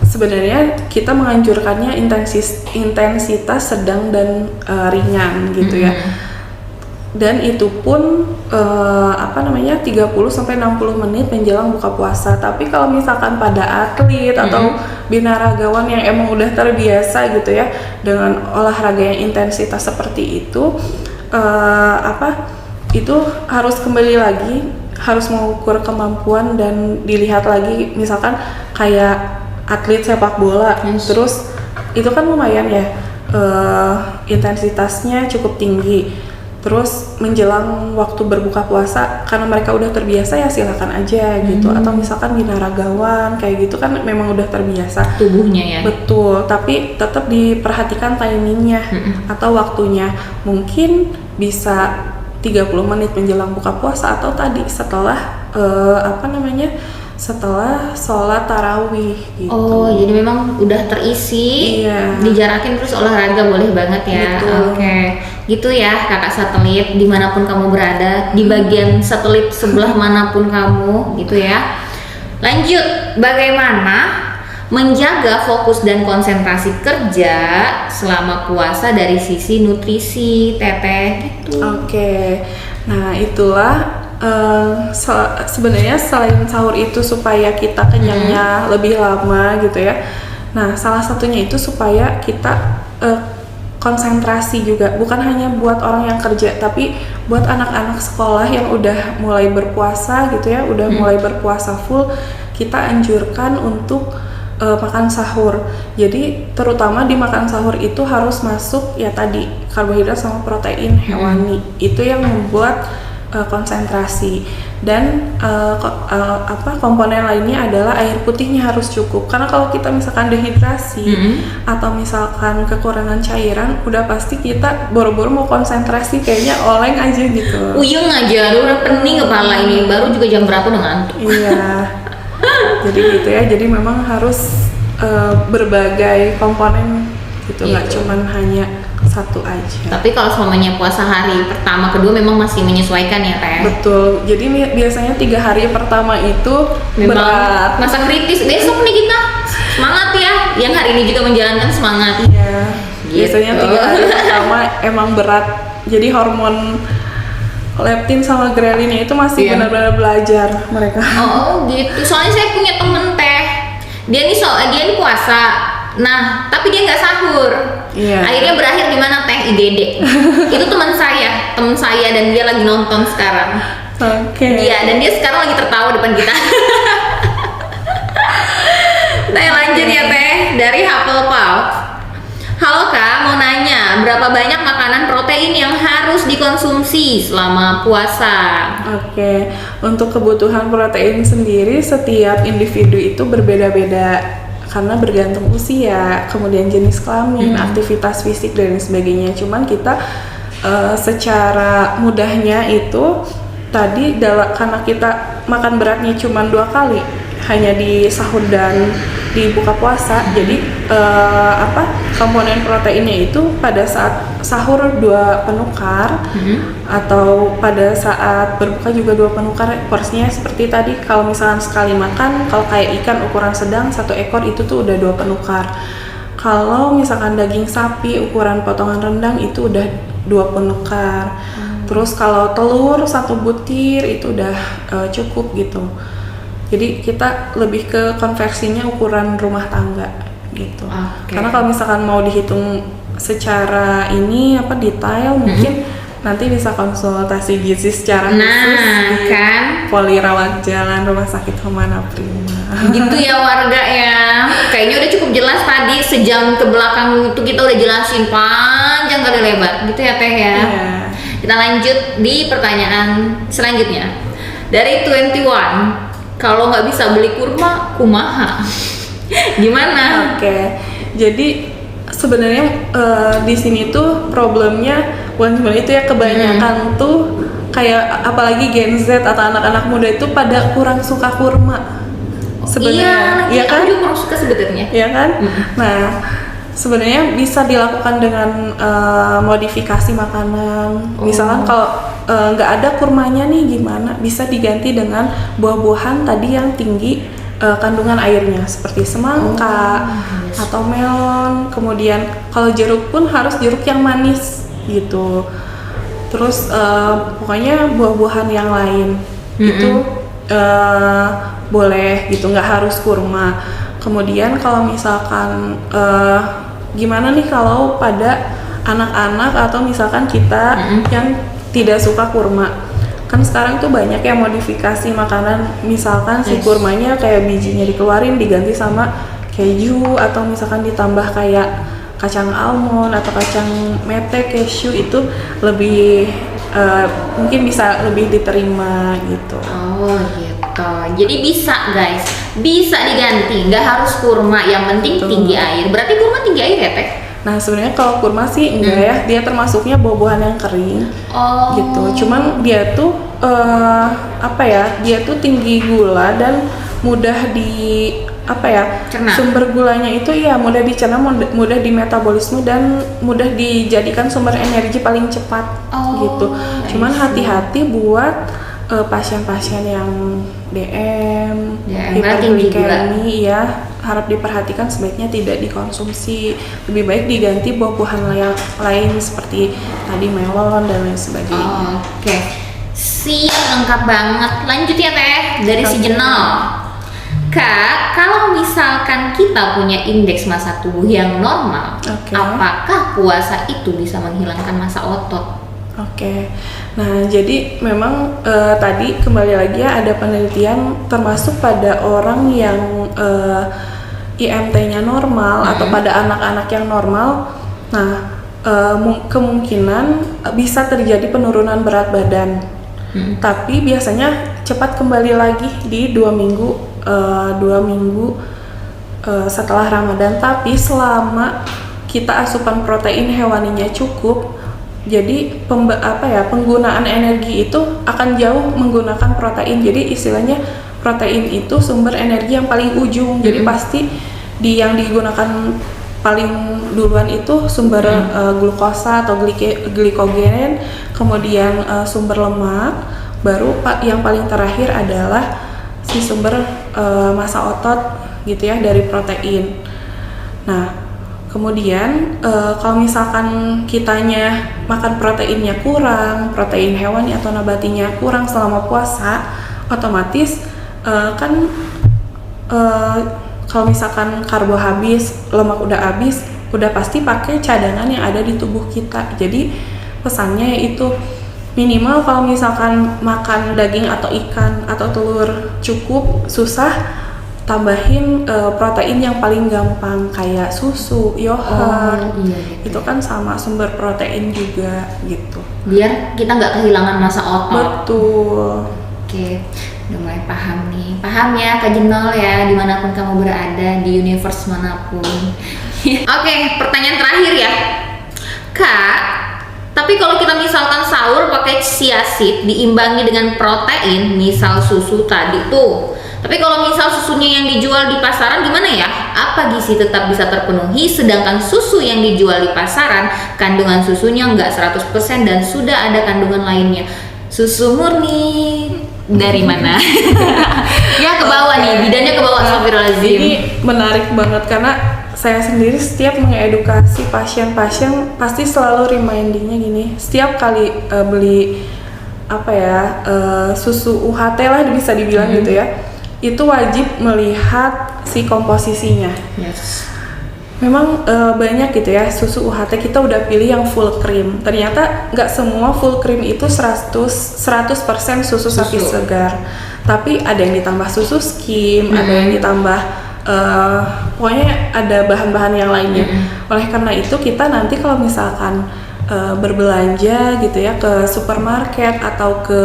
Speaker 1: sebenarnya kita menganjurkannya intensitas sedang dan ringan gitu ya. Dan itu pun 30 sampai 60 menit menjelang buka puasa. Tapi kalau misalkan pada atlet atau binaragawan yang emang udah terbiasa gitu ya dengan olahraga yang intensitas seperti itu, itu harus kembali lagi, harus mengukur kemampuan dan dilihat lagi, misalkan kayak atlet sepak bola, terus itu kan lumayan ya, intensitasnya cukup tinggi, terus menjelang waktu berbuka puasa karena mereka udah terbiasa ya silakan aja gitu. Atau misalkan binaragawan kayak gitu kan memang udah terbiasa
Speaker 2: tubuhnya ya.
Speaker 1: Betul, tapi tetap diperhatikan timingnya atau waktunya, mungkin bisa 30 menit menjelang buka puasa atau tadi setelah setelah sholat tarawih gitu.
Speaker 2: Oh, jadi memang udah terisi, dijarakin terus olahraga boleh banget ya. Oke, gitu ya kakak satelit, dimanapun kamu berada, di bagian satelit sebelah manapun kamu gitu ya. Lanjut, bagaimana menjaga fokus dan konsentrasi kerja selama puasa dari sisi nutrisi, Teteh gitu.
Speaker 1: Oke, nah itulah sebenarnya selain sahur itu supaya kita kenyangnya lebih lama gitu ya. Nah, salah satunya itu supaya kita konsentrasi juga, bukan hanya buat orang yang kerja, tapi buat anak-anak sekolah yang udah mulai berpuasa gitu ya, udah mulai berpuasa full, kita anjurkan untuk makan sahur. Jadi terutama di makan sahur itu harus masuk ya tadi karbohidrat sama protein hewani. Itu yang membuat konsentrasi. Dan komponen lainnya adalah air putihnya harus cukup. Karena kalau kita misalkan dehidrasi atau misalkan kekurangan cairan, udah pasti kita boro-boro mau konsentrasi kayaknya oleng aja gitu.
Speaker 2: Uyung aja, udah pening kepala ini. Baru juga jam berapa udah ngantuk.
Speaker 1: Iya. Jadi gitu ya, jadi memang harus berbagai komponen gitu, nggak cuman hanya satu aja.
Speaker 2: Tapi kalau semuanya puasa hari pertama kedua memang masih menyesuaikan ya Teh?
Speaker 1: Betul, jadi biasanya 3 hari pertama itu
Speaker 2: memang
Speaker 1: berat,
Speaker 2: masa kritis. Besok nih kita semangat ya, yang hari ini juga menjalankan semangat.
Speaker 1: Iya,
Speaker 2: gitu.
Speaker 1: Biasanya 3 hari pertama emang berat, jadi hormon leptin sama ghrelin itu masih benar-benar belajar mereka.
Speaker 2: Oh gitu. Soalnya saya punya temen Teh, dia nih puasa, nah tapi dia nggak sahur. Akhirnya berakhir di mana Teh? IGD. Itu teman saya dan dia lagi nonton sekarang.
Speaker 1: Oke.
Speaker 2: Iya, dan dia sekarang lagi tertawa depan kita. Teh lanjut ya Teh, dari Hufflepuff. Halo Kak, mau nanya berapa banyak makanan protein yang harus dikonsumsi selama puasa?
Speaker 1: Oke, untuk kebutuhan protein sendiri setiap individu itu berbeda-beda karena bergantung usia, kemudian jenis kelamin, aktivitas fisik dan sebagainya. Cuman kita secara mudahnya itu tadi karena kita makan beratnya cuma 2 kali, hanya di sahur dan di buka puasa, jadi komponen proteinnya itu pada saat sahur 2 penukar atau pada saat berbuka juga 2 penukar. Porsinya seperti tadi, kalau misalkan sekali makan, kalau kayak ikan ukuran sedang 1 ekor itu tuh udah 2 penukar. Kalau misalkan daging sapi ukuran potongan rendang itu udah 2 penukar. Terus kalau telur 1 butir itu udah cukup gitu. Jadi kita lebih ke konversinya ukuran rumah tangga gitu.
Speaker 2: Oke.
Speaker 1: Karena kalau misalkan mau dihitung secara ini detail mungkin nanti bisa konsultasi gizi secara khusus di
Speaker 2: kan
Speaker 1: Poli Rawat Jalan Rumah Sakit Humana Prima.
Speaker 2: gitu ya warga ya. Kayaknya udah cukup jelas tadi, sejam ke belakang itu kita udah jelasin panjang kali lebar gitu ya Teh ya.
Speaker 1: Iya.
Speaker 2: Kita lanjut di pertanyaan selanjutnya. Dari 21, kalau nggak bisa beli kurma, kumaha? Gimana?
Speaker 1: Oke, jadi sebenarnya di sini tuh problemnya bukan cuma itu ya, kebanyakan tuh kayak apalagi Gen Z atau anak-anak muda itu pada kurang suka kurma sebenarnya.
Speaker 2: Iya
Speaker 1: kan?
Speaker 2: aku juga kurang suka sebenarnya.
Speaker 1: Iya kan? Nah, sebenarnya bisa dilakukan dengan modifikasi makanan. Misalkan kalau nggak ada kurmanya nih gimana? Bisa diganti dengan buah-buahan tadi yang tinggi kandungan airnya seperti semangka atau melon. Kemudian kalau jeruk pun harus jeruk yang manis gitu. Terus pokoknya buah-buahan yang lain itu boleh gitu, nggak harus kurma. Kemudian kalau misalkan gimana nih kalau pada anak-anak atau misalkan kita yang tidak suka kurma, kan sekarang tuh banyak yang modifikasi makanan, misalkan si kurmanya kayak bijinya dikeluarin diganti sama keju, atau misalkan ditambah kayak kacang almond atau kacang mete, cashew, itu lebih mungkin bisa lebih diterima gitu.
Speaker 2: Oh gitu. Jadi bisa guys, bisa diganti, nggak harus kurma, yang penting tinggi air. Berarti kurma tinggi air ya Teh?
Speaker 1: Nah sebenarnya kalau kurma sih enggak ya, dia termasuknya buah-buahan yang kering gitu. Cuman dia tuh dia tuh tinggi gula dan mudah
Speaker 2: cerna.
Speaker 1: Sumber gulanya itu ya mudah dicerna, mudah dimetabolisme dan mudah dijadikan sumber energi paling cepat gitu. Cuman hati-hati buat pasien-pasien yang DM, hiperglikemi ya, harap diperhatikan, sebaiknya tidak dikonsumsi. Lebih baik diganti buah-buahan lain seperti tadi melon dan lain sebagainya.
Speaker 2: Oke. Siap, lengkap banget. Lanjut ya Teh, dari si Jenal. Kak, kalau misalkan kita punya indeks massa tubuh yang normal, apakah puasa itu bisa menghilangkan massa otot?
Speaker 1: Oke, nah jadi memang tadi kembali lagi ya, ada penelitian termasuk pada orang yang IMT-nya normal atau pada anak-anak yang normal. Nah, kemungkinan bisa terjadi penurunan berat badan, tapi biasanya cepat kembali lagi di 2 minggu setelah Ramadan. Tapi selama kita asupan protein hewaninya cukup, jadi penggunaan energi itu akan jauh menggunakan protein. Jadi istilahnya protein itu sumber energi yang paling ujung. Jadi pasti yang digunakan paling duluan itu sumber glukosa atau glikogen, kemudian sumber lemak, baru yang paling terakhir adalah si sumber massa otot gitu ya, dari protein. Nah, kemudian kalau misalkan kitanya makan proteinnya kurang, protein hewani atau nabatinya kurang selama puasa, otomatis kalau misalkan karbo habis, lemak udah habis, udah pasti pakai cadangan yang ada di tubuh kita. Jadi pesannya yaitu minimal kalau misalkan makan daging atau ikan atau telur cukup, susah tambahin protein yang paling gampang kayak susu, yogurt. Itu kan sama sumber protein juga gitu. Biar
Speaker 2: kita nggak kehilangan massa otot.
Speaker 1: Betul.
Speaker 2: Oke, udah mulai paham nih. Paham ya Kak Jenol ya, dimanapun kamu berada, di universe manapun. Oke, pertanyaan terakhir ya Kak. Tapi kalau kita misalkan sahur pakai chia seed diimbangi dengan protein, misal susu tadi tuh. Tapi kalau misal susunya yang dijual di pasaran gimana ya? Apa gizi tetap bisa terpenuhi sedangkan susu yang dijual di pasaran kandungan susunya nggak 100% dan sudah ada kandungan lainnya? Susu murni dari mana? Ya ke bawah nih, bidannya ke bawah. Astagfirullahaladzim.
Speaker 1: Ini menarik banget karena saya sendiri setiap mengedukasi pasien-pasien pasti selalu remindingnya gini, setiap kali beli susu UHT lah bisa dibilang gitu ya, itu wajib melihat si komposisinya. Memang banyak gitu ya susu UHT, kita udah pilih yang full cream. Ternyata nggak semua full cream itu 100% susu sapi segar. Tapi ada yang ditambah susu skim, ada yang ditambah pokoknya ada bahan-bahan yang lainnya. Oleh karena itu kita nanti kalau misalkan berbelanja gitu ya ke supermarket atau ke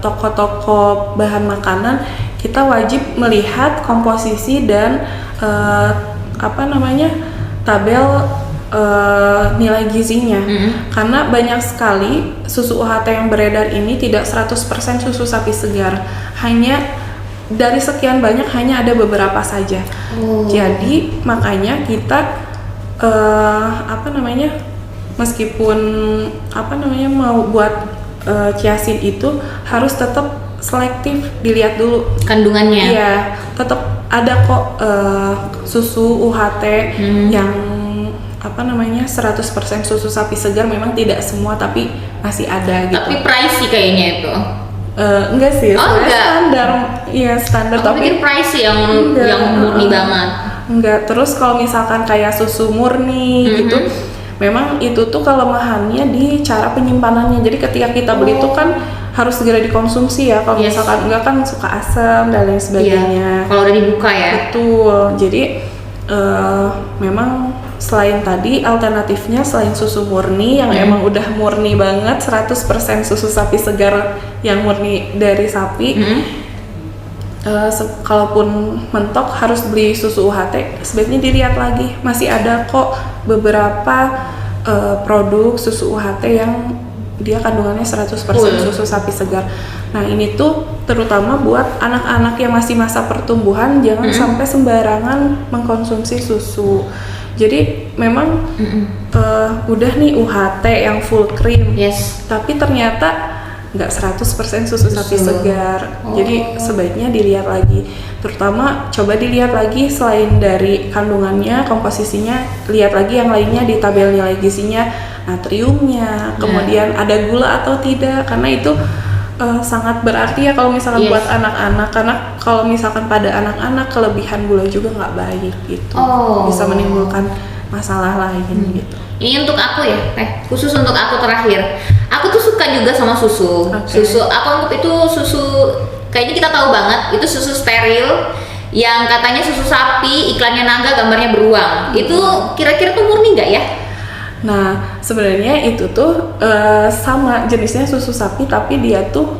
Speaker 1: toko-toko bahan makanan, kita wajib melihat komposisi dan tabel nilai gizinya. Karena banyak sekali susu UHT yang beredar ini tidak 100% susu sapi segar, hanya dari sekian banyak hanya ada beberapa saja. Jadi makanya kita meskipun mau buat chiaseed itu harus tetap selektif, dilihat dulu
Speaker 2: kandungannya.
Speaker 1: Iya, tetap ada kok susu UHT yang 100% susu sapi segar, memang tidak semua tapi masih ada gitu.
Speaker 2: Tapi pricey kayaknya itu.
Speaker 1: Enggak sih,
Speaker 2: enggak.
Speaker 1: Standar. Iya, standar.
Speaker 2: Aku
Speaker 1: tapi
Speaker 2: pikir pricey yang murni banget.
Speaker 1: Enggak, terus kalau misalkan kayak susu murni gitu, memang itu tuh kelemahannya di cara penyimpanannya. Jadi ketika kita beli itu kan harus segera dikonsumsi ya. Kalau misalkan enggak kan suka asam dan lain sebagainya.
Speaker 2: Kalau udah dibuka ya.
Speaker 1: Betul. Jadi memang selain tadi alternatifnya, selain susu murni yang emang udah murni banget 100% susu sapi segar yang murni dari sapi, kalaupun mentok harus beli susu UHT, sebaiknya dilihat lagi masih ada kok beberapa produk susu UHT yang dia kandungannya 100% susu sapi segar. Nah ini tuh terutama buat anak-anak yang masih masa pertumbuhan, jangan sampai sembarangan mengkonsumsi susu. Jadi memang udah nih UHT yang full cream, tapi ternyata nggak 100% susu sapi segar. Jadi sebaiknya dilihat lagi, terutama coba dilihat lagi selain dari kandungannya, komposisinya, lihat lagi yang lainnya di tabel nilai gizinya, natriumnya, kemudian ada gula atau tidak, karena itu sangat berarti ya kalau misalkan buat anak-anak, karena kalau misalkan pada anak-anak kelebihan gula juga nggak baik gitu, bisa menimbulkan masalah lain gitu.
Speaker 2: Ini untuk aku ya, khusus untuk aku terakhir. Aku tuh suka juga sama susu. Susu, aku anggap itu susu, kayaknya kita tahu banget, itu susu steril yang katanya susu sapi, iklannya naga, gambarnya beruang. Itu kira-kira tuh murni nggak ya?
Speaker 1: Nah, sebenarnya itu tuh sama jenisnya susu sapi, tapi dia tuh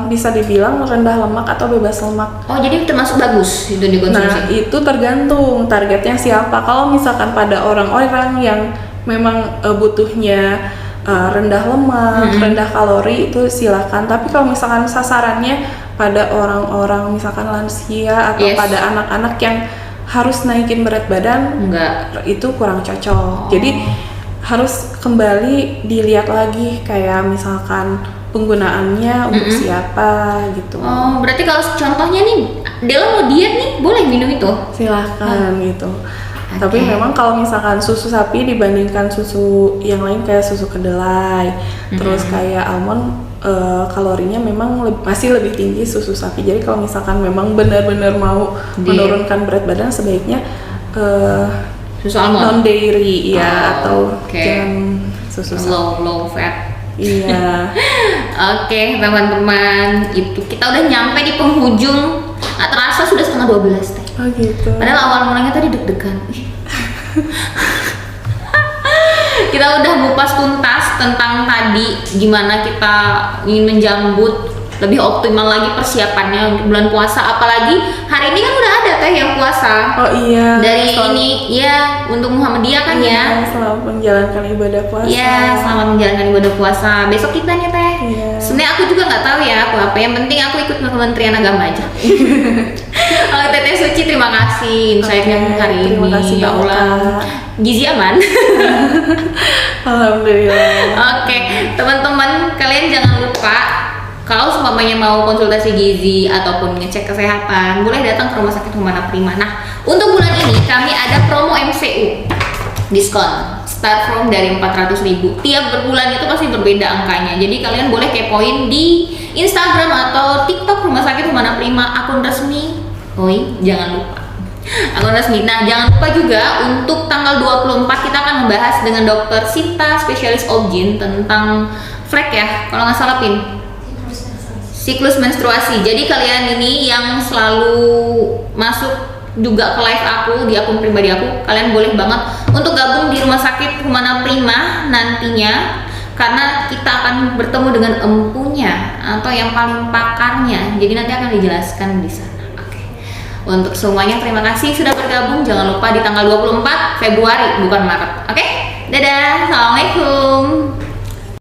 Speaker 1: bisa dibilang rendah lemak atau bebas lemak.
Speaker 2: Oh, jadi termasuk bagus itu dikonsumsi?
Speaker 1: Nah, itu tergantung targetnya siapa. Kalau misalkan pada orang-orang yang memang butuhnya rendah lemak, rendah kalori, itu silakan. Tapi kalau misalkan sasarannya pada orang-orang misalkan lansia atau pada anak-anak yang harus naikin berat badan, itu kurang cocok. Jadi harus kembali dilihat lagi kayak misalkan penggunaannya untuk siapa gitu.
Speaker 2: Oh, berarti kalau contohnya nih, Dela mau diet nih, boleh minum itu?
Speaker 1: Silahkan gitu. Tapi memang kalau misalkan susu sapi dibandingkan susu yang lain kayak susu kedelai, terus kayak almond, kalorinya memang masih lebih tinggi susu sapi. Jadi kalau misalkan memang benar-benar mau menurunkan berat badan, sebaiknya
Speaker 2: susu almond,
Speaker 1: non dairy atau jangan susu
Speaker 2: low fat.
Speaker 1: Iya.
Speaker 2: Oke, teman-teman, itu kita udah nyampe di penghujung. Nggak terasa sudah setengah 12 teh.
Speaker 1: Oh gitu.
Speaker 2: Padahal awal mulanya tadi deg-degan. Kita udah ngupas tuntas tentang tadi gimana kita ingin menjambut lebih optimal lagi persiapannya untuk bulan puasa. Apalagi hari ini kan udah ada teh yang puasa.
Speaker 1: Oh iya.
Speaker 2: Dari ini ya untuk Muhammadiyah kan ya.
Speaker 1: Selamat menjalankan ibadah puasa.
Speaker 2: Iya, selamat menjalankan ibadah puasa. Besok kita nih teh.
Speaker 1: Iya.
Speaker 2: Sebenarnya aku juga nggak tahu ya aku apa. Yang penting aku ikut Kementerian Agama aja. Teteh Suci, terima kasih insight-nya hari ini.
Speaker 1: Terima kasih
Speaker 2: ya Allah. Gizi aman.
Speaker 1: Alhamdulillah.
Speaker 2: Oke, teman-teman, kalian jangan lupa kalau seumpamanya mau konsultasi gizi ataupun ngecek kesehatan, boleh datang ke Rumah Sakit Humana Prima. Nah, untuk bulan ini kami ada promo MCU diskon start from dari 400.000. Tiap berbulan itu pasti berbeda angkanya. Jadi kalian boleh kepoin di Instagram atau TikTok Rumah Sakit Humana Prima, akun resmi. Jangan lupa. Akun resmi. Nah, jangan lupa juga untuk tanggal 24 kita akan membahas dengan Dokter Sinta, spesialis obgyn tentang flek ya, kalau nggak salah Pin. Siklus menstruasi. Jadi kalian ini yang selalu masuk juga ke live aku di akun pribadi aku, kalian boleh banget untuk gabung di Rumah Sakit Humana Prima nantinya, karena kita akan bertemu dengan empunya atau yang paling pakarnya. Jadi nanti akan dijelaskan di sana. Oke. Untuk semuanya terima kasih sudah bergabung. Jangan lupa di tanggal 24 Februari bukan Maret. Oke? Dadah. Assalamualaikum.